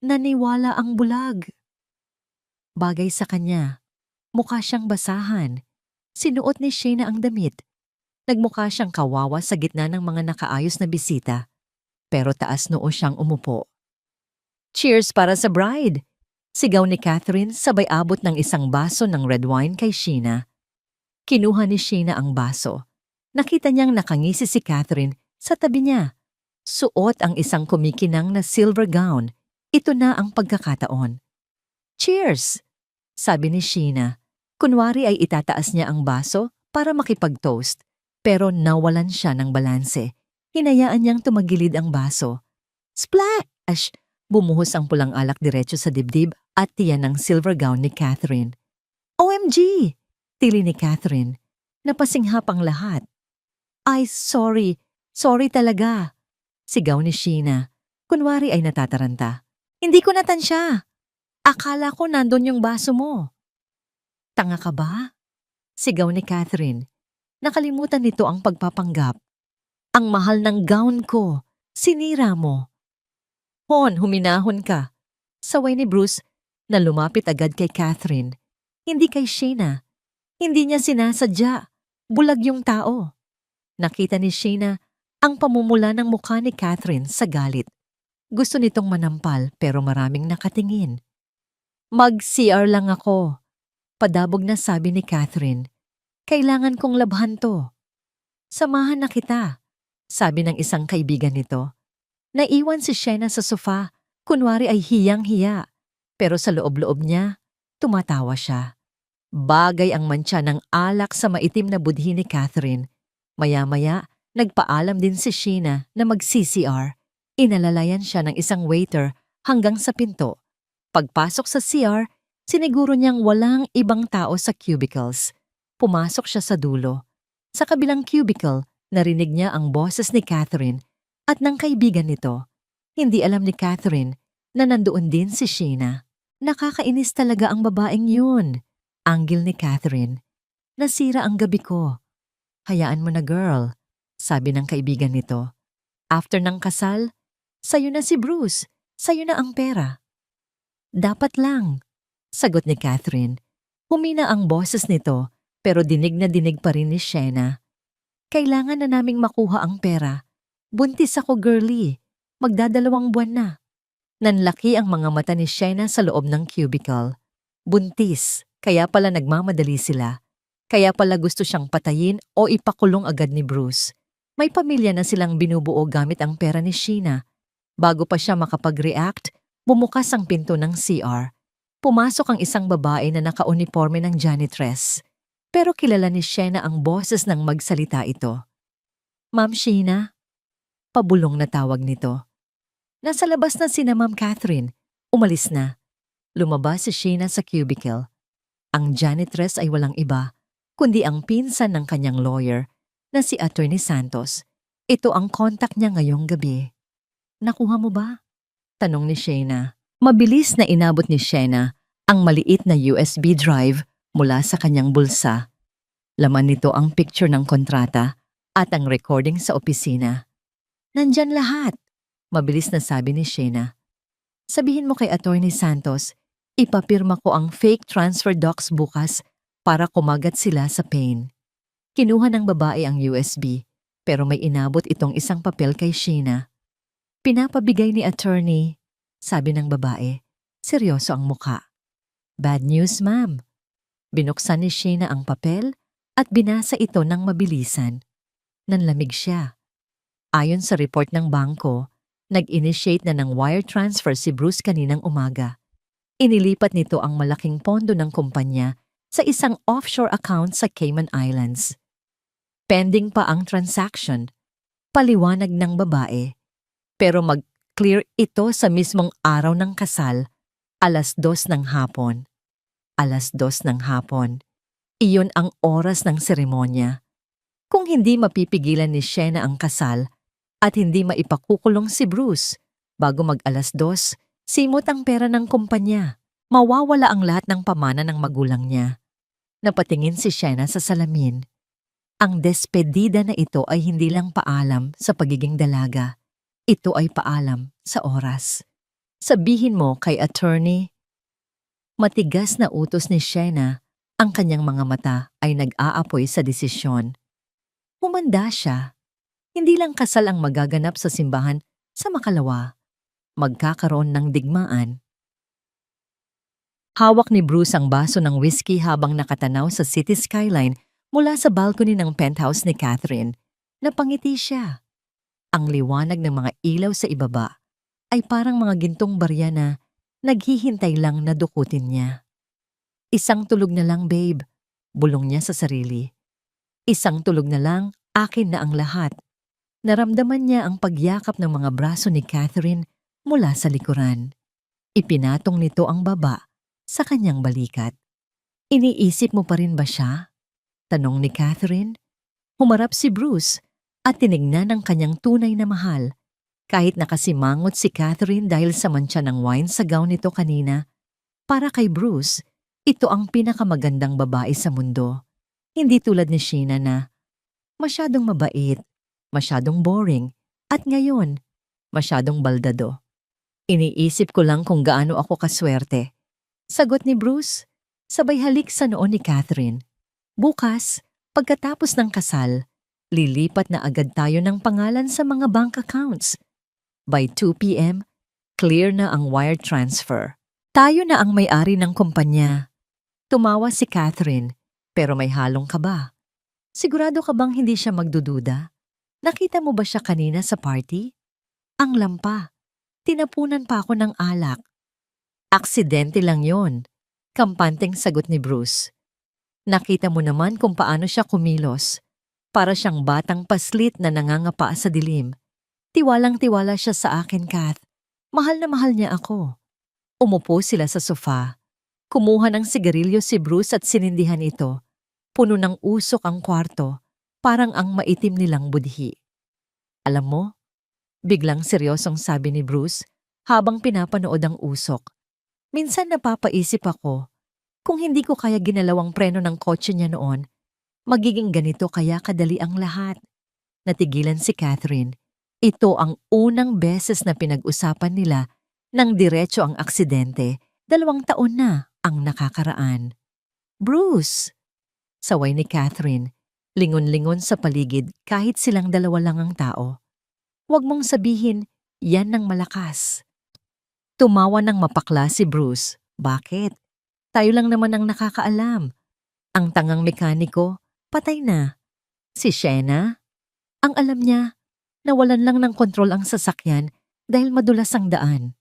naniwala ang bulag. Bagay sa kanya. Mukha siyang basahan. Sinuot ni Shena ang damit. Nagmukha siyang kawawa sa gitna ng mga nakaayos na bisita. Pero taas noo siyang umupo. "Cheers para sa bride!" Sigaw ni Catherine sabay abot ng isang baso ng red wine kay Sheena. Kinuha ni Sheena ang baso. Nakita niyang nakangisi si Catherine sa tabi niya. Suot ang isang kumikinang na silver gown. Ito na ang pagkakataon. "Cheers!" sabi ni Sheena. Kunwari ay itataas niya ang baso para makipag-toast. Pero nawalan siya ng balanse. Hinayaan niyang tumagilid ang baso. Splash! Bumuhos ang pulang alak diretso sa dibdib at tiyan ng silver gown ni Catherine. "OMG!" tili ni Catherine. Napasinghap ang lahat. "Ay, sorry. Sorry talaga," sigaw ni Sheena. Kunwari ay natataranta. "Hindi ko natansya. Akala ko nandun yung baso mo." "Tanga ka ba?" sigaw ni Catherine. Nakalimutan nito ang pagpapanggap. "Ang mahal ng gown ko. Sinira mo." "Hon, huminahon ka." Saway ni Bruce na lumapit agad kay Catherine. Hindi kay Sheena. Hindi niya sinasadya. Bulag yung tao. Nakita ni Sheena ang pamumula ng mukha ni Catherine sa galit. Gusto nitong manampal pero maraming nakatingin. "Mag-CR lang ako," padabog na sabi ni Catherine. "Kailangan kong labhan to." "Samahan na kita," sabi ng isang kaibigan nito. Naiwan si Sheena sa sofa, kunwari ay hiyang-hiya. Pero sa loob-loob niya, tumatawa siya. Bagay ang mantsa ng alak sa maitim na budhi ni Catherine. Maya-maya, nagpaalam din si Sheena na mag-CCR. Inalalayan siya ng isang waiter hanggang sa pinto. Pagpasok sa CR, siniguro niyang walang ibang tao sa cubicles. Pumasok siya sa dulo. Sa kabilang cubicle, narinig niya ang boses ni Catherine at ng kaibigan nito. Hindi alam ni Catherine na nandoon din si Sheena. "Nakakainis talaga ang babaeng yun," anggil ni Catherine. "Nasira ang gabi ko." "Hayaan mo na, girl," sabi ng kaibigan nito. "After ng kasal, sayo na si Bruce, sayo na ang pera." "Dapat lang," sagot ni Catherine. Humina ang boses nito pero dinig na dinig pa rin ni Sheena. "Kailangan na naming makuha ang pera. Buntis ako, girlie. Magdadalawang buwan na." Nanlaki ang mga mata ni Sheena sa loob ng cubicle. Buntis, kaya pala nagmamadali sila. Kaya pala gusto siyang patayin o ipakulong agad ni Bruce. May pamilya na silang binubuo gamit ang pera ni Sheena. Bago pa siya makapag-react, bumukas ang pinto ng CR. Pumasok ang isang babae na naka-uniforme ng janitress. Pero kilala ni Sheena ang boses ng magsalita ito. "Ma'am Sheena?" Pabulong na tawag nito. Nasa labas na sina Ma'am Catherine. Umalis na. Lumabas si Sheena sa cubicle. Ang janitress ay walang iba, kundi ang pinsan ng kanyang lawyer na si Attorney Santos. Ito ang contact niya ngayong gabi. "Nakuha mo ba?" tanong ni Sheena. Mabilis na inabot ni Sheena ang maliit na USB drive mula sa kanyang bulsa. Laman nito ang picture ng kontrata at ang recording sa opisina. "Nandyan lahat," Mabilis na sabi ni Shayna. Sabihin mo kay Attorney Santos, ipapirma ko ang fake transfer docs bukas para kumagat sila sa pain. Kinuha ng babae ang USB, pero may inabot itong isang papel kay Shayna. Pinapabigay ni attorney, sabi ng babae. Seryoso ang muka. Bad news, ma'am. Binuksan ni Shayna ang papel at binasa ito ng mabilisan. Nanlamig siya. Ayon sa report ng bangko, nag-initiate na ng wire transfer si Bruce kaninang umaga. Inilipat nito ang malaking pondo ng kumpanya sa isang offshore account sa Cayman Islands. Pending pa ang transaction, paliwanag ng babae. Pero mag-clear ito sa mismong araw ng kasal, 2:00 ng hapon. 2:00 ng hapon. Iyon ang oras ng seremonya. Kung hindi mapipigilan ni Shayna ang kasal at hindi maipakukulong si Bruce, bago mag 2:00, simot ang pera ng kumpanya. Mawawala ang lahat ng pamana ng magulang niya. Napatingin si Shayna sa salamin. Ang despedida na ito ay hindi lang paalam sa pagiging dalaga. Ito ay paalam sa oras. Sabihin mo kay attorney. Matigas na utos ni Shayna, ang kanyang mga mata ay nag-aapoy sa desisyon. Humanda siya. Hindi lang kasal ang magaganap sa simbahan sa makalawa. Magkakaroon ng digmaan. Hawak ni Bruce ang baso ng whiskey habang nakatanaw sa city skyline mula sa balcony ng penthouse ni Catherine. Napangiti siya. Ang liwanag ng mga ilaw sa ibaba ay parang mga gintong barya na naghihintay lang na dukutin niya. Isang tulog na lang, babe, bulong niya sa sarili. Isang tulog na lang, akin na ang lahat. Naramdaman niya ang pagyakap ng mga braso ni Catherine mula sa likuran. Ipinatong nito ang baba sa kanyang balikat. Iniisip mo pa rin ba siya? Tanong ni Catherine. Humarap si Bruce at tinignan ang kanyang tunay na mahal. Kahit nakasimangot si Catherine dahil sa mantsa ng wine sa gown nito kanina, para kay Bruce, ito ang pinakamagandang babae sa mundo. Hindi tulad ni Shayna na masyadong mabait, masyadong boring, at ngayon, masyadong baldado. Iniisip ko lang kung gaano ako kaswerte. Sagot ni Bruce, sabay halik sa noo ni Catherine. Bukas, pagkatapos ng kasal, lilipat na agad tayo ng pangalan sa mga bank accounts. By 2 p.m., clear na ang wire transfer. Tayo na ang may-ari ng kumpanya. Tumawa si Catherine, pero may halong kaba. Sigurado ka bang hindi siya magdududa? Nakita mo ba siya kanina sa party? Ang lampa. Tinapunan pa ako ng alak. Aksidente lang yon, kampanteng sagot ni Bruce. Nakita mo naman kung paano siya kumilos. Para siyang batang paslit na nangangapa sa dilim. Tiwalang-tiwala siya sa akin, Kath. Mahal na mahal niya ako. Umupo sila sa sofa. Kumuha ng sigarilyo si Bruce at sinindihan ito. Puno ng usok ang kwarto, parang ang maitim nilang budhi. Alam mo, biglang seryosong sabi ni Bruce habang pinapanood ang usok. Minsan napapaisip ako, kung hindi ko kaya ginalawang preno ng kotse niya noon, magiging ganito kaya kadali ang lahat. Natigilan si Catherine. Ito ang unang beses na pinag-usapan nila nang diretso ang aksidente. 2 taon na ang nakakaraan. Bruce! Saway ni Catherine, lingon-lingon sa paligid kahit silang dalawa lang ang tao. Huwag mong sabihin, yan ng malakas. Tumawa ng mapakla si Bruce. Bakit? Tayo lang naman ang nakakaalam. Ang tangang mekaniko, patay na. Si Shayna? Ang alam niya, nawalan lang ng kontrol ang sasakyan dahil madulas ang daan.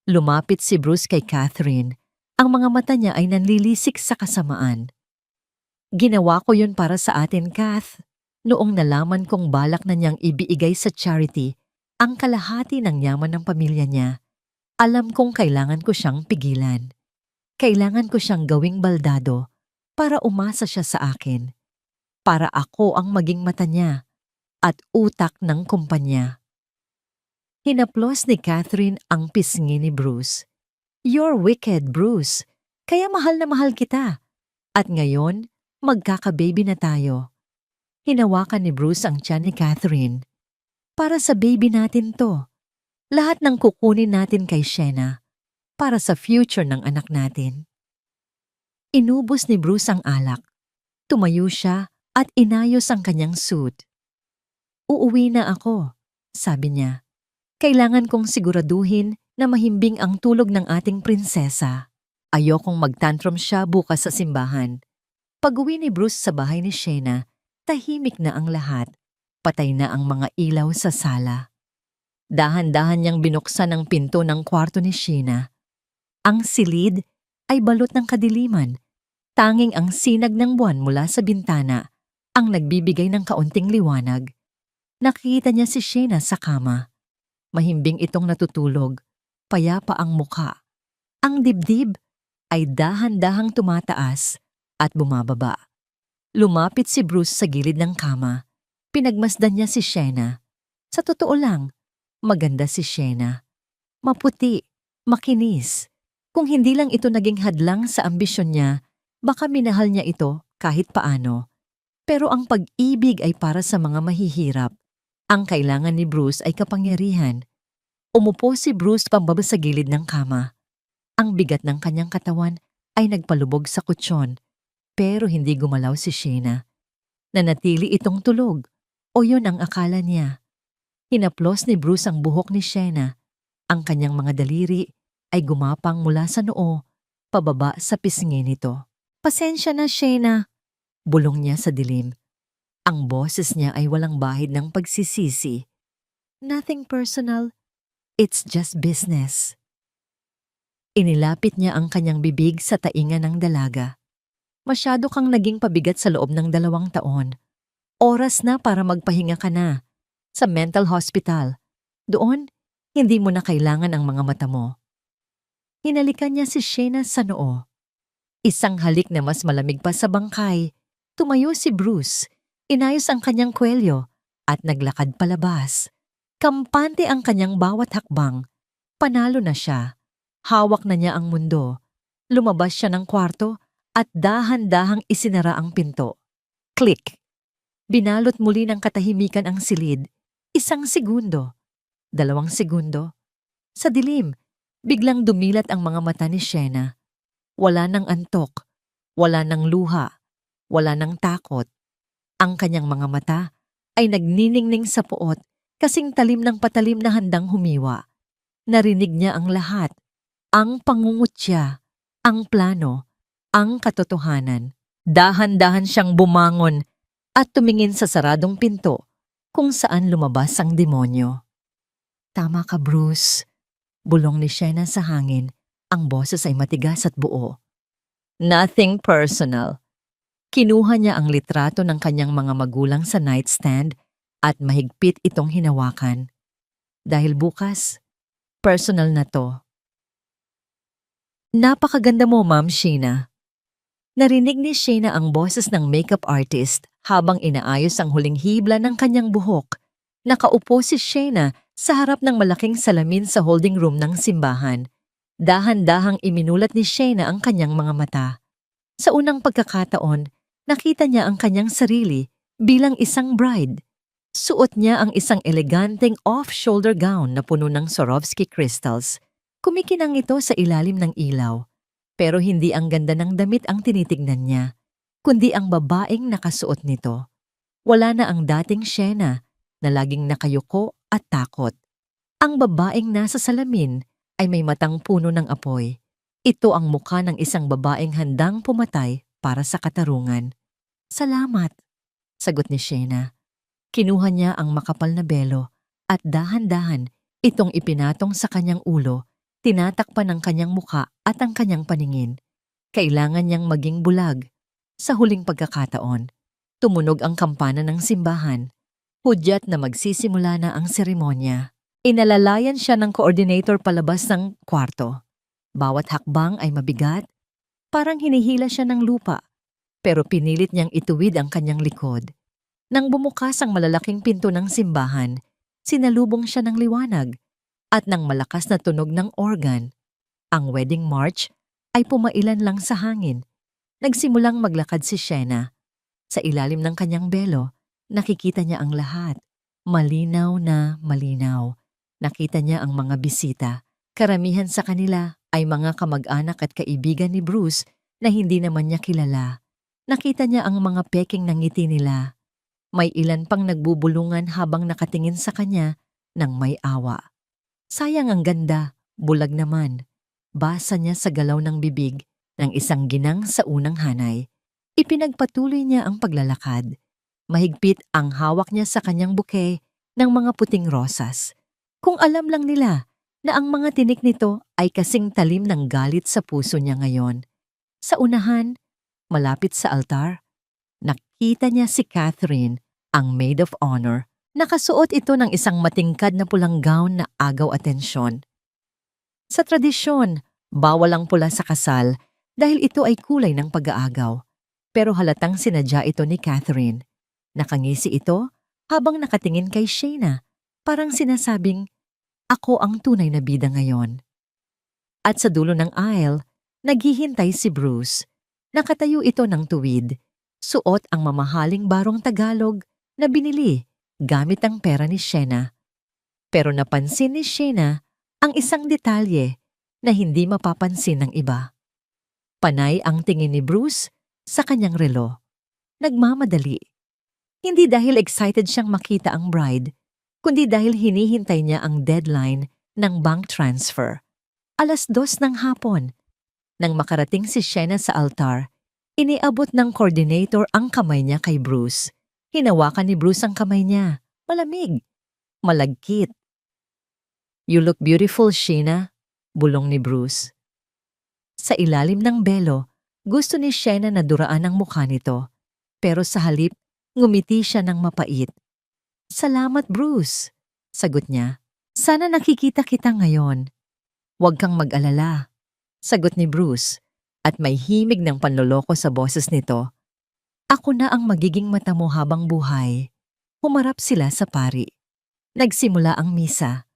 Lumapit si Bruce kay Catherine. Ang mga mata niya ay nanlilisik sa kasamaan. Ginawa ko yun para sa atin, Kath. Noong nalaman kong balak na niyang ibigay sa charity ang kalahati ng yaman ng pamilya niya, alam kong kailangan ko siyang pigilan. Kailangan ko siyang gawing baldado para umasa siya sa akin. Para ako ang maging mata niya at utak ng kumpanya. Hinaplos ni Catherine ang pisngi ni Bruce. You're wicked, Bruce. Kaya mahal na mahal kita. At ngayon, magkaka-baby na tayo. Hinawakan ni Bruce ang tiyan ni Catherine. Para sa baby natin to. Lahat ng kukunin natin kay Shena para sa future ng anak natin. Inubos ni Bruce ang alak. Tumayo siya at inayos ang kanyang suit. Uuwi na ako, sabi niya. Kailangan kong siguraduhin na mahimbing ang tulog ng ating prinsesa. Ayokong magtantrum siya bukas sa simbahan. Pag-uwi ni Bruce sa bahay ni Shena, tahimik na ang lahat. Patay na ang mga ilaw sa sala. Dahan-dahan niyang binuksan ang pinto ng kwarto ni Shena. Ang silid ay balot ng kadiliman. Tanging ang sinag ng buwan mula sa bintana ang nagbibigay ng kaunting liwanag. Nakita niya si Shena sa kama. Mahimbing itong natutulog, payapa ang muka. Ang dibdib ay dahan-dahang tumataas at bumababa. Lumapit si Bruce sa gilid ng kama. Pinagmasdan niya si Shena. Sa totoo lang, maganda si Shena. Maputi, makinis. Kung hindi lang ito naging hadlang sa ambisyon niya, baka minahal niya ito kahit paano. Pero ang pag-ibig ay para sa mga mahihirap. Ang kailangan ni Bruce ay kapangyarihan. Umupo si Bruce pambaba sa gilid ng kama. Ang bigat ng kanyang katawan ay nagpalubog sa kutsyon, pero hindi gumalaw si Shena. Nanatili itong tulog, o yun ang akala niya. Hinaplos ni Bruce ang buhok ni Shena. Ang kanyang mga daliri ay gumapang mula sa noo, pababa sa pisngi nito. Pasensya na, Shena, bulong niya sa dilim. Ang boses niya ay walang bahid ng pagsisisi. Nothing personal, it's just business. Inilapit niya ang kanyang bibig sa tainga ng dalaga. Masyado kang naging pabigat sa loob ng 2 taon. Oras na para magpahinga ka na. Sa mental hospital. Doon, hindi mo na kailangan ang mga mata mo. Hinalikan niya si Shena sa noo. Isang halik na mas malamig pa sa bangkay. Tumayo si Bruce. Inayos ang kanyang kwelyo at naglakad palabas. Kampante ang kanyang bawat hakbang. Panalo na siya. Hawak na niya ang mundo. Lumabas siya ng kwarto at dahan-dahang isinara ang pinto. Click! Binalot muli ng katahimikan ang silid. 1 segundo. 2 segundo. Sa dilim, biglang dumilat ang mga mata ni Shena. Wala ng antok. Wala ng luha. Wala ng takot. Ang kanyang mga mata ay nagniningning sa puot kasing talim ng patalim na handang humiwa. Narinig niya ang lahat. Ang pangungutya, ang plano, ang katotohanan. Dahan-dahan siyang bumangon at tumingin sa saradong pinto kung saan lumabas ang demonyo. Tama ka, Bruce. Bulong ni Shena sa hangin. Ang boses ay matigas at buo. Nothing personal. Kinuha niya ang litrato ng kanyang mga magulang sa nightstand at mahigpit itong hinawakan. Dahil bukas, personal na to. Napakaganda mo, Ma'am Sheena. Narinig ni Shena ang boses ng makeup artist habang inaayos ang huling hibla ng kanyang buhok. Nakaupo si Shena sa harap ng malaking salamin sa holding room ng simbahan. Dahan-dahang iminulat ni Shena ang kanyang mga mata. Sa unang pagkakataon, nakita niya ang kanyang sarili bilang isang bride. Suot niya ang isang eleganteng off-shoulder gown na puno ng Swarovski crystals. Kumikinang ito sa ilalim ng ilaw. Pero hindi ang ganda ng damit ang tinitignan niya, kundi ang babaeng nakasuot nito. Wala na ang dating Shena na laging nakayuko at takot. Ang babaeng nasa salamin ay may matang puno ng apoy. Ito ang mukha ng isang babaeng handang pumatay para sa katarungan. Salamat, sagot ni Shena. Kinuha niya ang makapal na belo at dahan-dahan itong ipinatong sa kanyang ulo. Tinatakpan ng kanyang muka at ang kanyang paningin. Kailangan niyang maging bulag. Sa huling pagkakataon, tumunog ang kampana ng simbahan. Hudyat na magsisimula na ang seremonya. Inalalayan siya ng coordinator palabas ng kwarto. Bawat hakbang ay mabigat. Parang hinihila siya ng lupa. Pero pinilit niyang ituwid ang kanyang likod. Nang bumukas ang malalaking pinto ng simbahan, sinalubong siya ng liwanag. At ng malakas na tunog ng organ, ang wedding march ay pumailan lang sa hangin. Nagsimulang maglakad si Shena. Sa ilalim ng kanyang belo, nakikita niya ang lahat. Malinaw na malinaw. Nakita niya ang mga bisita. Karamihan sa kanila ay mga kamag-anak at kaibigan ni Bruce na hindi naman niya kilala. Nakita niya ang mga peking ng ngiti nila. May ilan pang nagbubulungan habang nakatingin sa kanya ng may awa. Sayang ang ganda, bulag naman. Basa niya sa galaw ng bibig ng isang ginang sa unang hanay. Ipinagpatuloy niya ang paglalakad. Mahigpit ang hawak niya sa kanyang bouquet ng mga puting rosas. Kung alam lang nila na ang mga tinik nito ay kasing talim ng galit sa puso niya ngayon. Sa unahan, malapit sa altar, nakita niya si Catherine, ang maid of honor. Nakasuot ito ng isang matingkad na pulang gown na agaw atensyon. Sa tradisyon, bawal ang pula sa kasal dahil ito ay kulay ng pag-aagaw. Pero halatang sinadya ito ni Catherine. Nakangisi ito habang nakatingin kay Shayna, parang sinasabing, "Ako ang tunay na bida ngayon." At sa dulo ng aisle, naghihintay si Bruce. Nakatayo ito ng tuwid. Suot ang mamahaling barong Tagalog na binili gamit ang pera ni Shayna. Pero napansin ni Shayna ang isang detalye na hindi mapapansin ng iba. Panay ang tingin ni Bruce sa kanyang relo. Nagmamadali. Hindi dahil excited siyang makita ang bride, kundi dahil hinihintay niya ang deadline ng bank transfer. 2:00 ng hapon. Nang makarating si Shayna sa altar, iniabot ng coordinator ang kamay niya kay Bruce. Hinawakan ni Bruce ang kamay niya. Malamig. Malagkit. "You look beautiful, Shayna," bulong ni Bruce. Sa ilalim ng belo, gusto ni Shayna na duraan ang mukha nito. Pero sa halip, ngumiti siya ng mapait. "Salamat, Bruce," sagot niya. "Sana nakikita kita ngayon." "Huwag kang mag-alala," sagot ni Bruce, at may himig ng panloloko sa boses nito. "Ako na ang magiging mata mo habang buhay." Humarap sila sa pari. Nagsimula ang misa.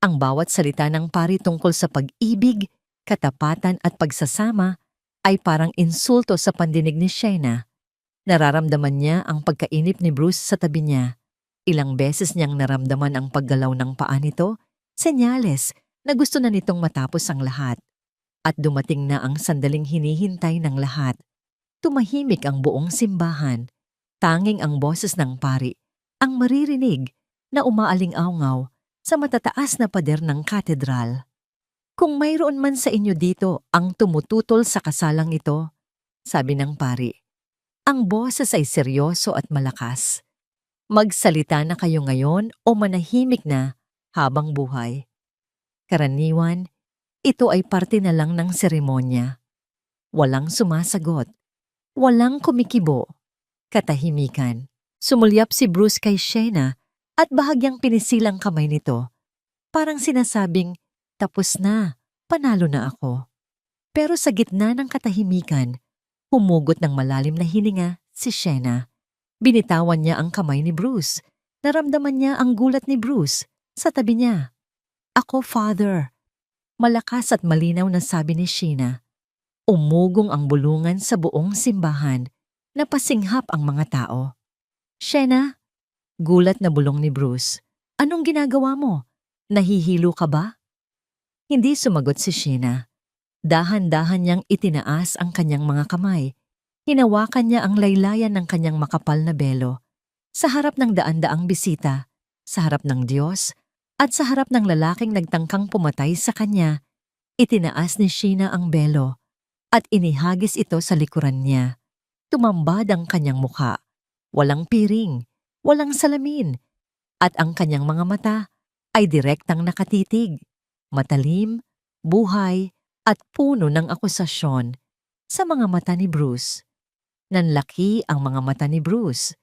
Ang bawat salita ng pari tungkol sa pag-ibig, katapatan at pagsasama ay parang insulto sa pandinig ni Shayna. Nararamdaman niya ang pagkainip ni Bruce sa tabi niya. Ilang beses niyang naramdaman ang paggalaw ng paa nito, senyales na gusto na nitong matapos ang lahat. At dumating na ang sandaling hinihintay ng lahat. Tumahimik ang buong simbahan. Tanging ang boses ng pari ang maririnig na umaaling-awngaw sa matataas na pader ng katedral. "Kung mayroon man sa inyo dito ang tumututol sa kasalang ito," sabi ng pari. Ang boses ay seryoso at malakas. "Magsalita na kayo ngayon o manahimik na habang buhay." Karaniwan, ito ay parte na lang ng seremonya. Walang sumasagot. Walang kumikibo. Katahimikan. Sumulyap si Bruce kay Shayna at bahagyang pinisilang kamay nito. Parang sinasabing, "Tapos na, panalo na ako." Pero sa gitna ng katahimikan, humugot ng malalim na hininga si Shayna. Binitawan niya ang kamay ni Bruce. Naramdaman niya ang gulat ni Bruce sa tabi niya. "Ako, Father." Malakas at malinaw na sabi ni Shayna. Umugong ang bulungan sa buong simbahan. Napasinghap ang mga tao. "Shayna?" Gulat na bulong ni Bruce. "Anong ginagawa mo? Nahihilo ka ba?" Hindi sumagot si Shayna. Dahan-dahan niyang itinaas ang kanyang mga kamay. Hinawakan niya ang laylayan ng kanyang makapal na belo. Sa harap ng daan-daang bisita, sa harap ng Diyos, at sa harap ng lalaking nagtangkang pumatay sa kanya, itinaas ni Shayna ang belo at inihagis ito sa likuran niya. Tumambad ang kanyang mukha. Walang piring, walang salamin, at ang kanyang mga mata ay direktang nakatitig. Matalim, buhay, at puno ng akusasyon sa mga mata ni Bruce. Nanlaki ang mga mata ni Bruce.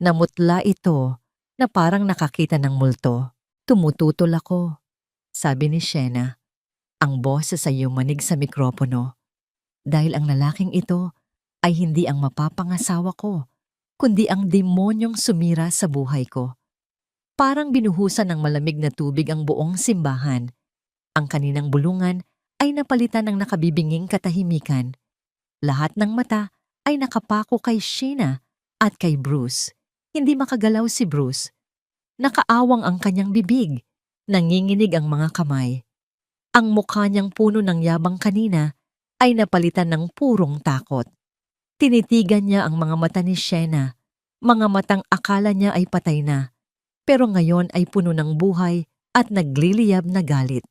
Namutla ito na parang nakakita ng multo. "Tumututol ako," sabi ni Shayna. Ang boses ay yumanig sa mikropono. "Dahil ang lalaking ito ay hindi ang mapapangasawa ko, kundi ang demonyong sumira sa buhay ko." Parang binuhusan ng malamig na tubig ang buong simbahan. Ang kaninang bulungan ay napalitan ng nakabibinging katahimikan. Lahat ng mata ay nakapako kay Shayna at kay Bruce. Hindi makagalaw si Bruce. Nakaawang ang kanyang bibig. Nanginginig ang mga kamay. Ang mukha niyang puno ng yabang kanina ay napalitan ng purong takot. Tinitigan niya ang mga mata ni Shena, mga matang akala niya ay patay na, pero ngayon ay puno ng buhay at nagliliyab na galit.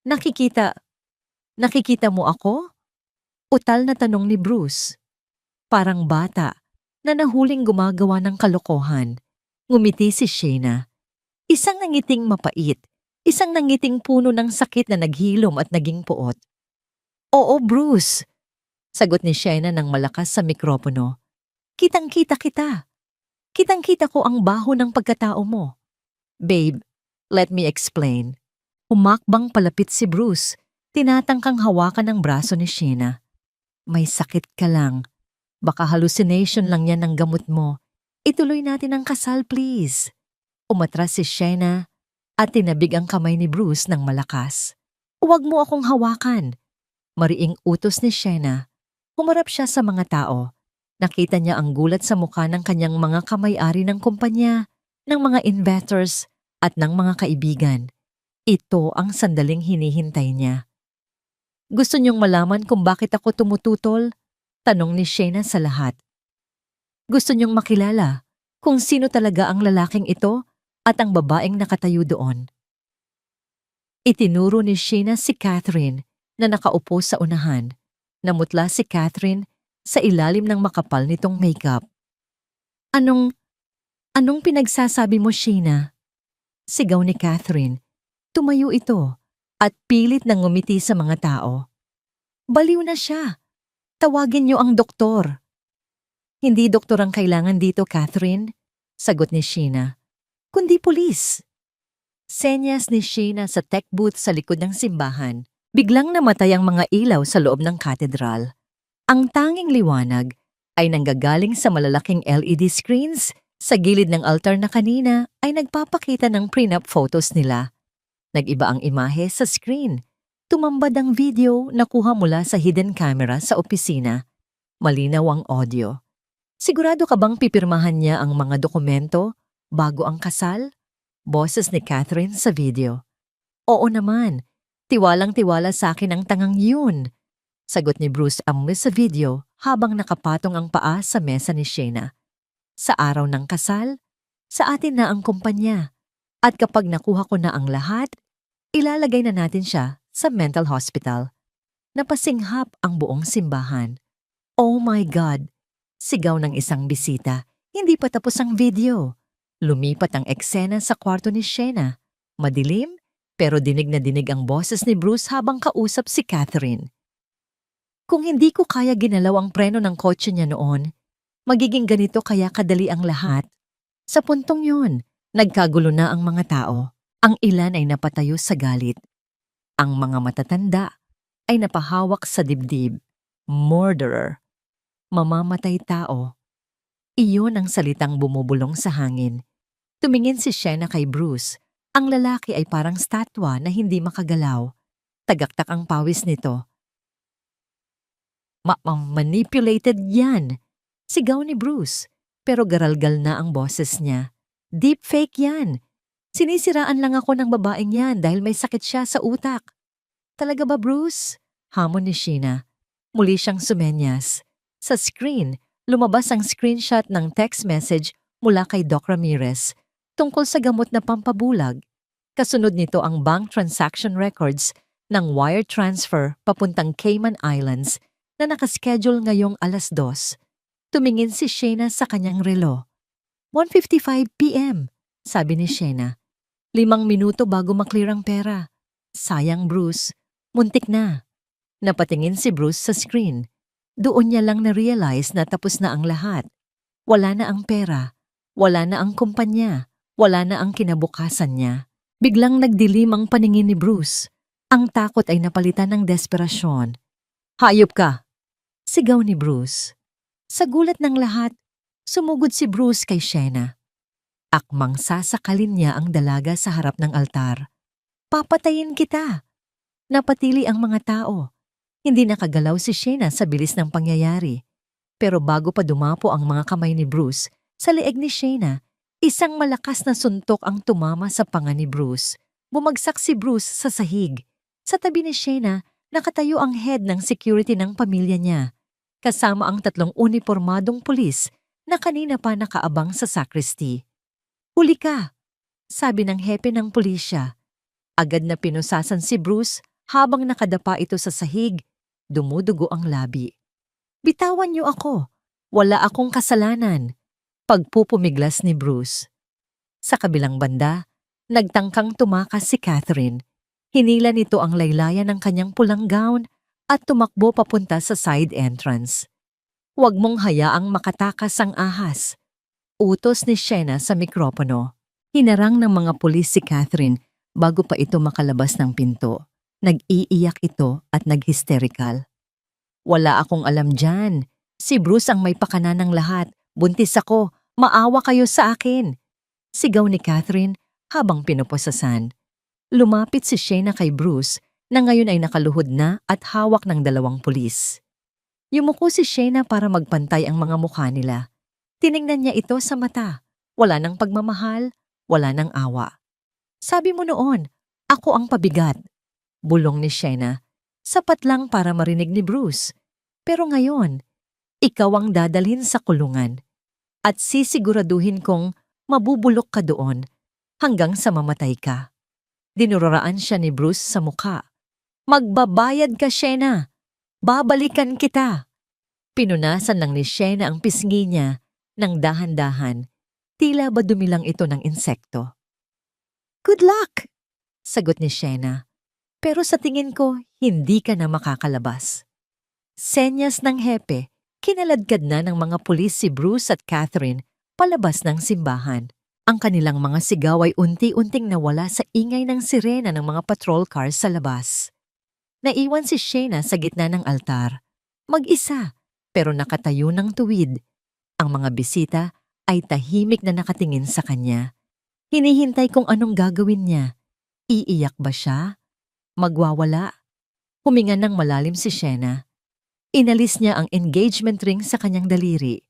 Nakikita mo ako? Utal na tanong ni Bruce. Parang bata na nahuling gumagawa ng kalokohan. Ngumiti si Shena. Isang nangiting mapait, isang nangiting puno ng sakit na naghilom at naging puot. Oo, Bruce, sagot ni Shena ng malakas sa mikropono. Kitang-kita kita. Kitang-kita ko ang baho ng pagkatao mo. Babe, let me explain. Humakbang palapit si Bruce, tinatangkang hawakan ng braso ni Shena. May sakit ka lang. Baka hallucination lang yan ng gamot mo. Ituloy natin ang kasal, please. Umatras si Shena at tinabig ang kamay ni Bruce ng malakas. Huwag mo akong hawakan. Mariing utos ni Shena. Humarap siya sa mga tao. Nakita niya ang gulat sa mukha ng kanyang mga kamay-ari ng kumpanya, ng mga investors at ng mga kaibigan. Ito ang sandaling hinihintay niya. Gusto niyong malaman kung bakit ako tumututol? Tanong ni Shena sa lahat. Gusto niyong makilala kung sino talaga ang lalaking ito at ang babaeng nakatayo doon. Itinuro ni Shena si Catherine na nakaupo sa unahan. Namutla si Catherine sa ilalim ng makapal nitong makeup. Anong pinagsasabi mo, Shena? Sigaw ni Catherine. Tumayo ito at pilit nang ngumiti sa mga tao. Baliw na siya. Tawagin niyo ang doktor. Hindi doktor ang kailangan dito, Catherine, sagot ni Shena, kundi pulis. Senyas ni Shena sa tech booth sa likod ng simbahan. Biglang namatay ang mga ilaw sa loob ng katedral. Ang tanging liwanag ay nanggagaling sa malalaking LED screens sa gilid ng altar na kanina ay nagpapakita ng prenup photos nila. Nag-iba ang imahe sa screen. Tumambad ang video na kuha mula sa hidden camera sa opisina. Malinaw ang audio. Sigurado ka bang pipirmahan niya ang mga dokumento bago ang kasal? Boses ni Catherine sa video. Oo naman. Tiwalang-tiwala sa akin ang tangang yun. Sagot ni Bruce Amis sa video habang nakapatong ang paa sa mesa ni Shena. Sa araw ng kasal, sa atin na ang kumpanya. At kapag nakuha ko na ang lahat, ilalagay na natin siya sa mental hospital. Napasinghap ang buong simbahan. Oh my God! Sigaw ng isang bisita. Hindi pa tapos ang video. Lumipat ang eksena sa kwarto ni Shena. Madilim, pero dinig na dinig ang boses ni Bruce habang kausap si Catherine. Kung hindi ko kaya ginalaw ang preno ng kotse niya noon, magiging ganito kaya kadali ang lahat. Sa puntong yun, nagkagulo na ang mga tao. Ang ilan ay napatayo sa galit. Ang mga matatanda ay napahawak sa dibdib. Murderer. Mamamatay tao. Iyon ang salitang bumubulong sa hangin. Tumingin si Shena kay Bruce. Ang lalaki ay parang statwa na hindi makagalaw. Tagaktak ang pawis nito. Manipulated yan. Sigaw ni Bruce. Pero garalgal na ang boses niya. Deepfake yan. Sinisiraan lang ako ng babaeng yan dahil may sakit siya sa utak. Talaga ba, Bruce? Hamon ni Shena. Muli siyang sumenyas. Sa screen, lumabas ang screenshot ng text message mula kay Doc Ramirez tungkol sa gamot na pampabulag. Kasunod nito ang bank transaction records ng wire transfer papuntang Cayman Islands na nakaschedule ngayong 2:00. Tumingin si Shena sa kanyang relo. 1:55 p.m., sabi ni Shena. 5 minuto bago maklear ang pera. Sayang, Bruce. Muntik na. Napatingin si Bruce sa screen. Doon niya lang na-realize na tapos na ang lahat. Wala na ang pera. Wala na ang kumpanya. Wala na ang kinabukasan niya. Biglang nagdilim ang paningin ni Bruce. Ang takot ay napalitan ng desperasyon. Hayop ka! Sigaw ni Bruce. Sa gulat ng lahat, sumugod si Bruce kay Shena. Akmang sasakalin niya ang dalaga sa harap ng altar. Papatayin kita! Napatili ang mga tao. Hindi nakagalaw si Shena sa bilis ng pangyayari. Pero bago pa dumapo ang mga kamay ni Bruce, sa leeg ni Shena, isang malakas na suntok ang tumama sa panga ni Bruce. Bumagsak si Bruce sa sahig. Sa tabi ni Shayna, nakatayo ang head ng security ng pamilya niya, kasama ang 3 unipormadong pulis na kanina pa nakaabang sa sacristy. "Huli ka," sabi ng hepe ng pulisya. Agad na pinusasan si Bruce habang nakadapa ito sa sahig, dumudugo ang labi. "Bitawan niyo ako. Wala akong kasalanan," pagpupumiglas ni Bruce. Sa kabilang banda, nagtangkang tumakas si Catherine. Hinila nito ang laylayan ng kanyang pulang gown at tumakbo papunta sa side entrance. "Huwag mong hayaang makatakas ang ahas," utos ni Shayna sa mikropono. Hinarang ng mga pulis si Catherine bago pa ito makalabas ng pinto. Nag-iiyak ito at nag-hysterical. "Wala akong alam dyan. Si Bruce ang may pakana ng lahat. Buntis ako. Maawa kayo sa akin," sigaw ni Catherine habang pinupusasan. Lumapit si Shayna kay Bruce na ngayon ay nakaluhod na at hawak ng 2 pulis. Yumuko si Shayna para magpantay ang mga mukha nila. Tiningnan niya ito sa mata. Wala ng pagmamahal, wala ng awa. "Sabi mo noon, ako ang pabigat," bulong ni Shayna. Sapat lang para marinig ni Bruce. "Pero ngayon, ikaw ang dadalhin sa kulungan at sisiguraduhin kong mabubulok ka doon hanggang sa mamatay ka." Dinuraraan siya ni Bruce sa mukha. "Magbabayad ka, Shayna. Babalikan kita." Pinunasan lang ni Shayna ang pisngi niya ng dahan-dahan. Tila ba dumilang ito ng insekto. "Good luck," sagot ni Shayna. "Pero sa tingin ko, hindi ka na makakalabas." Senyas ng hepe, kinaladkad na ng mga pulis si Bruce at Catherine palabas ng simbahan. Ang kanilang mga sigaw ay unti-unting nawala sa ingay ng sirena ng mga patrol cars sa labas. Naiwan si Shayna sa gitna ng altar. Mag-isa, pero nakatayo ng tuwid. Ang mga bisita ay tahimik na nakatingin sa kanya. Hinihintay kung anong gagawin niya. Iiyak ba siya? Magwawala? Huminga ng malalim si Shayna. Inalis niya ang engagement ring sa kanyang daliri.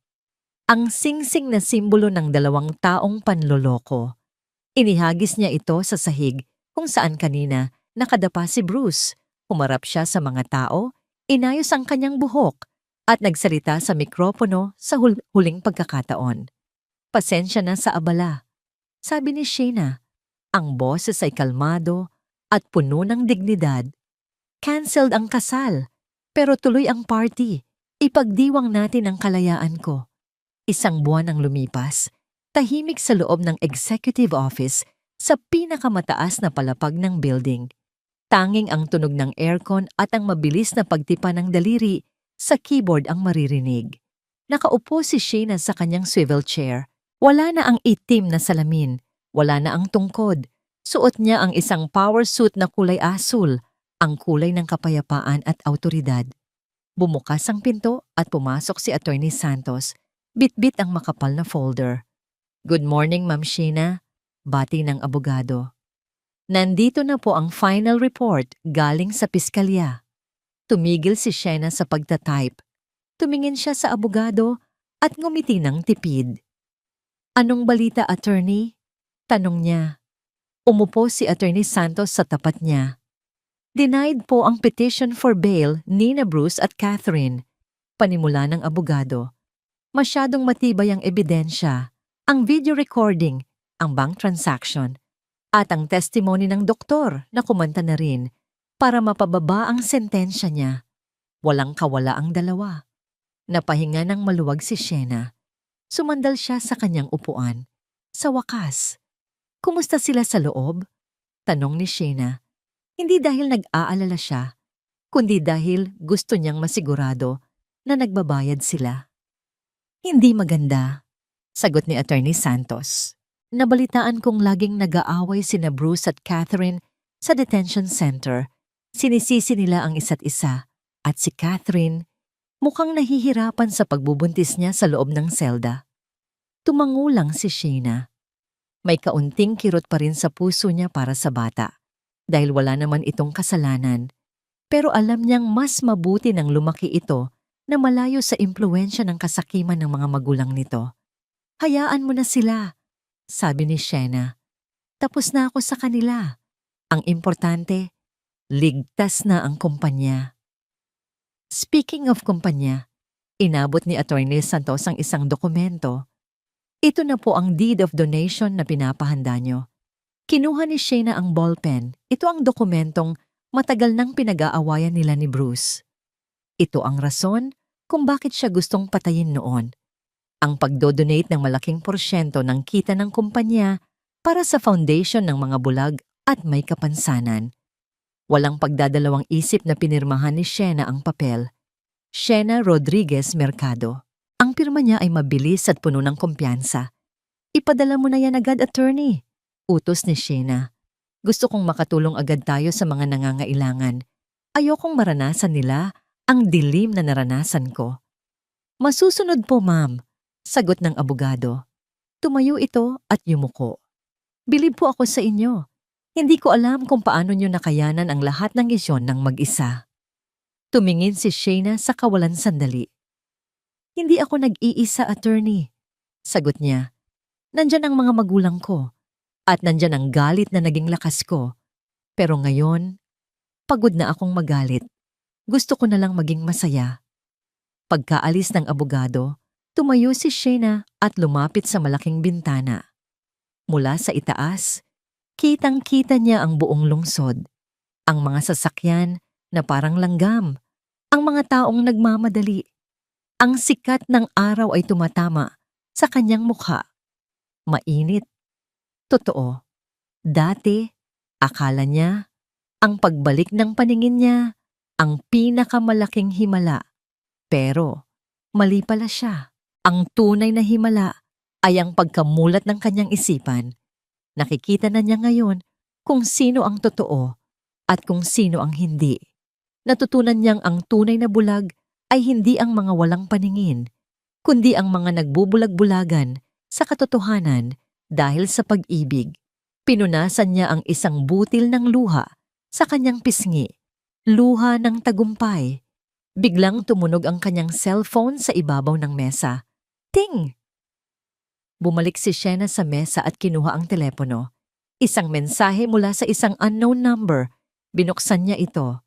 Ang singsing na simbolo ng 2 taong panloloko. Inihagis niya ito sa sahig kung saan kanina nakadapa si Bruce. Humarap siya sa mga tao, inayos ang kanyang buhok, at nagsalita sa mikropono sa huling pagkakataon. "Pasensya na sa abala," sabi ni Shayna. Ang boses ay kalmado at puno ng dignidad. "Cancelled ang kasal, pero tuloy ang party. Ipagdiwang natin ang kalayaan ko." 1 buwan ang lumipas, tahimik sa loob ng executive office sa pinakamataas na palapag ng building. Tanging ang tunog ng aircon at ang mabilis na pagtipa ng daliri sa keyboard ang maririnig. Nakaupo si Shayna sa kanyang swivel chair. Wala na ang itim na salamin, wala na ang tungkod. Suot niya ang isang power suit na kulay asul, ang kulay ng kapayapaan at awtoridad. Bumukas ang pinto at pumasok si Attorney Santos. Bitbit ang makapal na folder. "Good morning, Ma'am Shayna," bati ng abogado. "Nandito na po ang final report galing sa piskalya." Tumigil si Shayna sa pagtatype. Tumingin siya sa abogado at ngumiti ng tipid. "Anong balita, attorney?" tanong niya. Umupo si Attorney Santos sa tapat niya. "Denied po ang petition for bail ni Bruce at Catherine," panimula ng abogado. "Masyadong matibay ang ebidensya, ang video recording, ang bank transaction, at ang testimony ng doktor na kumanta na rin para mapababa ang sentensya niya. Walang kawala ang dalawa." Napahinga ng maluwag si Shayna. Sumandal siya sa kanyang upuan. Sa wakas, "Kumusta sila sa loob?" tanong ni Shayna. Hindi dahil nag-aalala siya, kundi dahil gusto niyang masigurado na nagbabayad sila. "Hindi maganda," sagot ni Attorney Santos. "Nabalitaan kong laging nag-aaway sina Bruce at Catherine sa detention center. Sinisisi nila ang isa't isa, at si Catherine mukhang nahihirapan sa pagbubuntis niya sa loob ng selda." Tumangulang si Shayna. May kaunting kirot pa rin sa puso niya para sa bata, dahil wala naman itong kasalanan. Pero alam niyang mas mabuti nang lumaki ito na malayo sa impluwensya ng kasakiman ng mga magulang nito. "Hayaan mo na sila," sabi ni Shayna. "Tapos na ako sa kanila. Ang importante, ligtas na ang kumpanya. Speaking of kumpanya, inabot ni Attorney Santos ang isang dokumento. Ito na po ang deed of donation na pinapahanda nyo. Kinuha ni Shayna ang ballpen. Ito ang dokumentong matagal nang pinag-aawayan nila ni Bruce. Ito ang rason kung bakit siya gustong patayin noon. Ang pagdodonate ng malaking porsyento ng kita ng kumpanya para sa foundation ng mga bulag at may kapansanan. Walang pagdadalawang isip na pinirmahan ni Shayna ang papel. Shayna Rodriguez Mercado. Ang pirma niya ay mabilis at puno ng kumpiyansa. Ipadala mo na yan agad, attorney. Utos ni Shayna. Gusto kong makatulong agad tayo sa mga nangangailangan. Ayokong maranasan nila ang dilim na naranasan ko. Masusunod po, ma'am. Sagot ng abogado. Tumayo ito at yumuko. Bilib po ako sa inyo. Hindi ko alam kung paano nyo nakayanan ang lahat ng isyon ng mag-isa. Tumingin si Shayna sa kawalan sandali. Hindi ako nag-iisa, attorney. Sagot niya. Nandyan ang mga magulang ko. At nandyan ang galit na naging lakas ko. Pero ngayon, pagod na akong magalit. Gusto ko na lang maging masaya. Pagkaalis ng abogado, tumayo si Shayna at lumapit sa malaking bintana. Mula sa itaas, kitang-kita niya ang buong lungsod. Ang mga sasakyan na parang langgam. Ang mga taong nagmamadali. Ang sikat ng araw ay tumatama sa kanyang mukha. Mainit. Totoo. Dati, akala niya, ang pagbalik ng paningin niya, ang pinakamalaking himala. Pero, mali pala siya. Ang tunay na himala ay ang pagkamulat ng kanyang isipan. Nakikita na niya ngayon kung sino ang totoo at kung sino ang hindi. Natutunan niyang ang tunay na bulag ay hindi ang mga walang paningin, kundi ang mga nagbubulag-bulagan sa katotohanan dahil sa pag-ibig. Pinunasan niya ang isang butil ng luha sa kanyang pisngi, luha ng tagumpay. Biglang tumunog ang kanyang cellphone sa ibabaw ng mesa. Ting! Bumalik si Shayna sa mesa at kinuha ang telepono. Isang mensahe mula sa isang unknown number. Binuksan niya ito.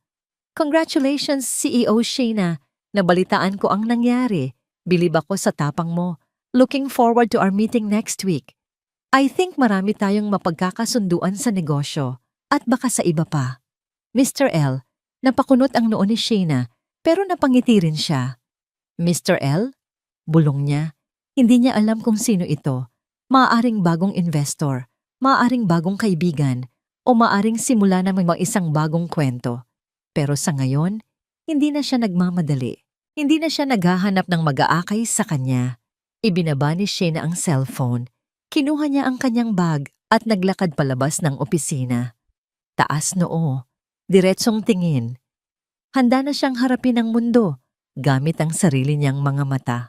Congratulations, CEO Shayna. Nabalitaan ko ang nangyari. Bilib ako sa tapang mo. Looking forward to our meeting next week. I think marami tayong mapagkakasunduan sa negosyo at baka sa iba pa. Mr. L, napakunot ang noo ni Shayna pero napangiti rin siya. Mr. L? Bulong niya. Hindi niya alam kung sino ito. Maaaring bagong investor, maaaring bagong kaibigan, o maaaring simula na may isang bagong kwento. Pero sa ngayon, hindi na siya nagmamadali. Hindi na siya naghahanap ng mag-aakay sa kanya. Ibinaba ni Shayna ang cellphone. Kinuha niya ang kanyang bag at naglakad palabas ng opisina. Taas noo, diretsong tingin. Handa na siyang harapin ang mundo gamit ang sarili niyang mga mata.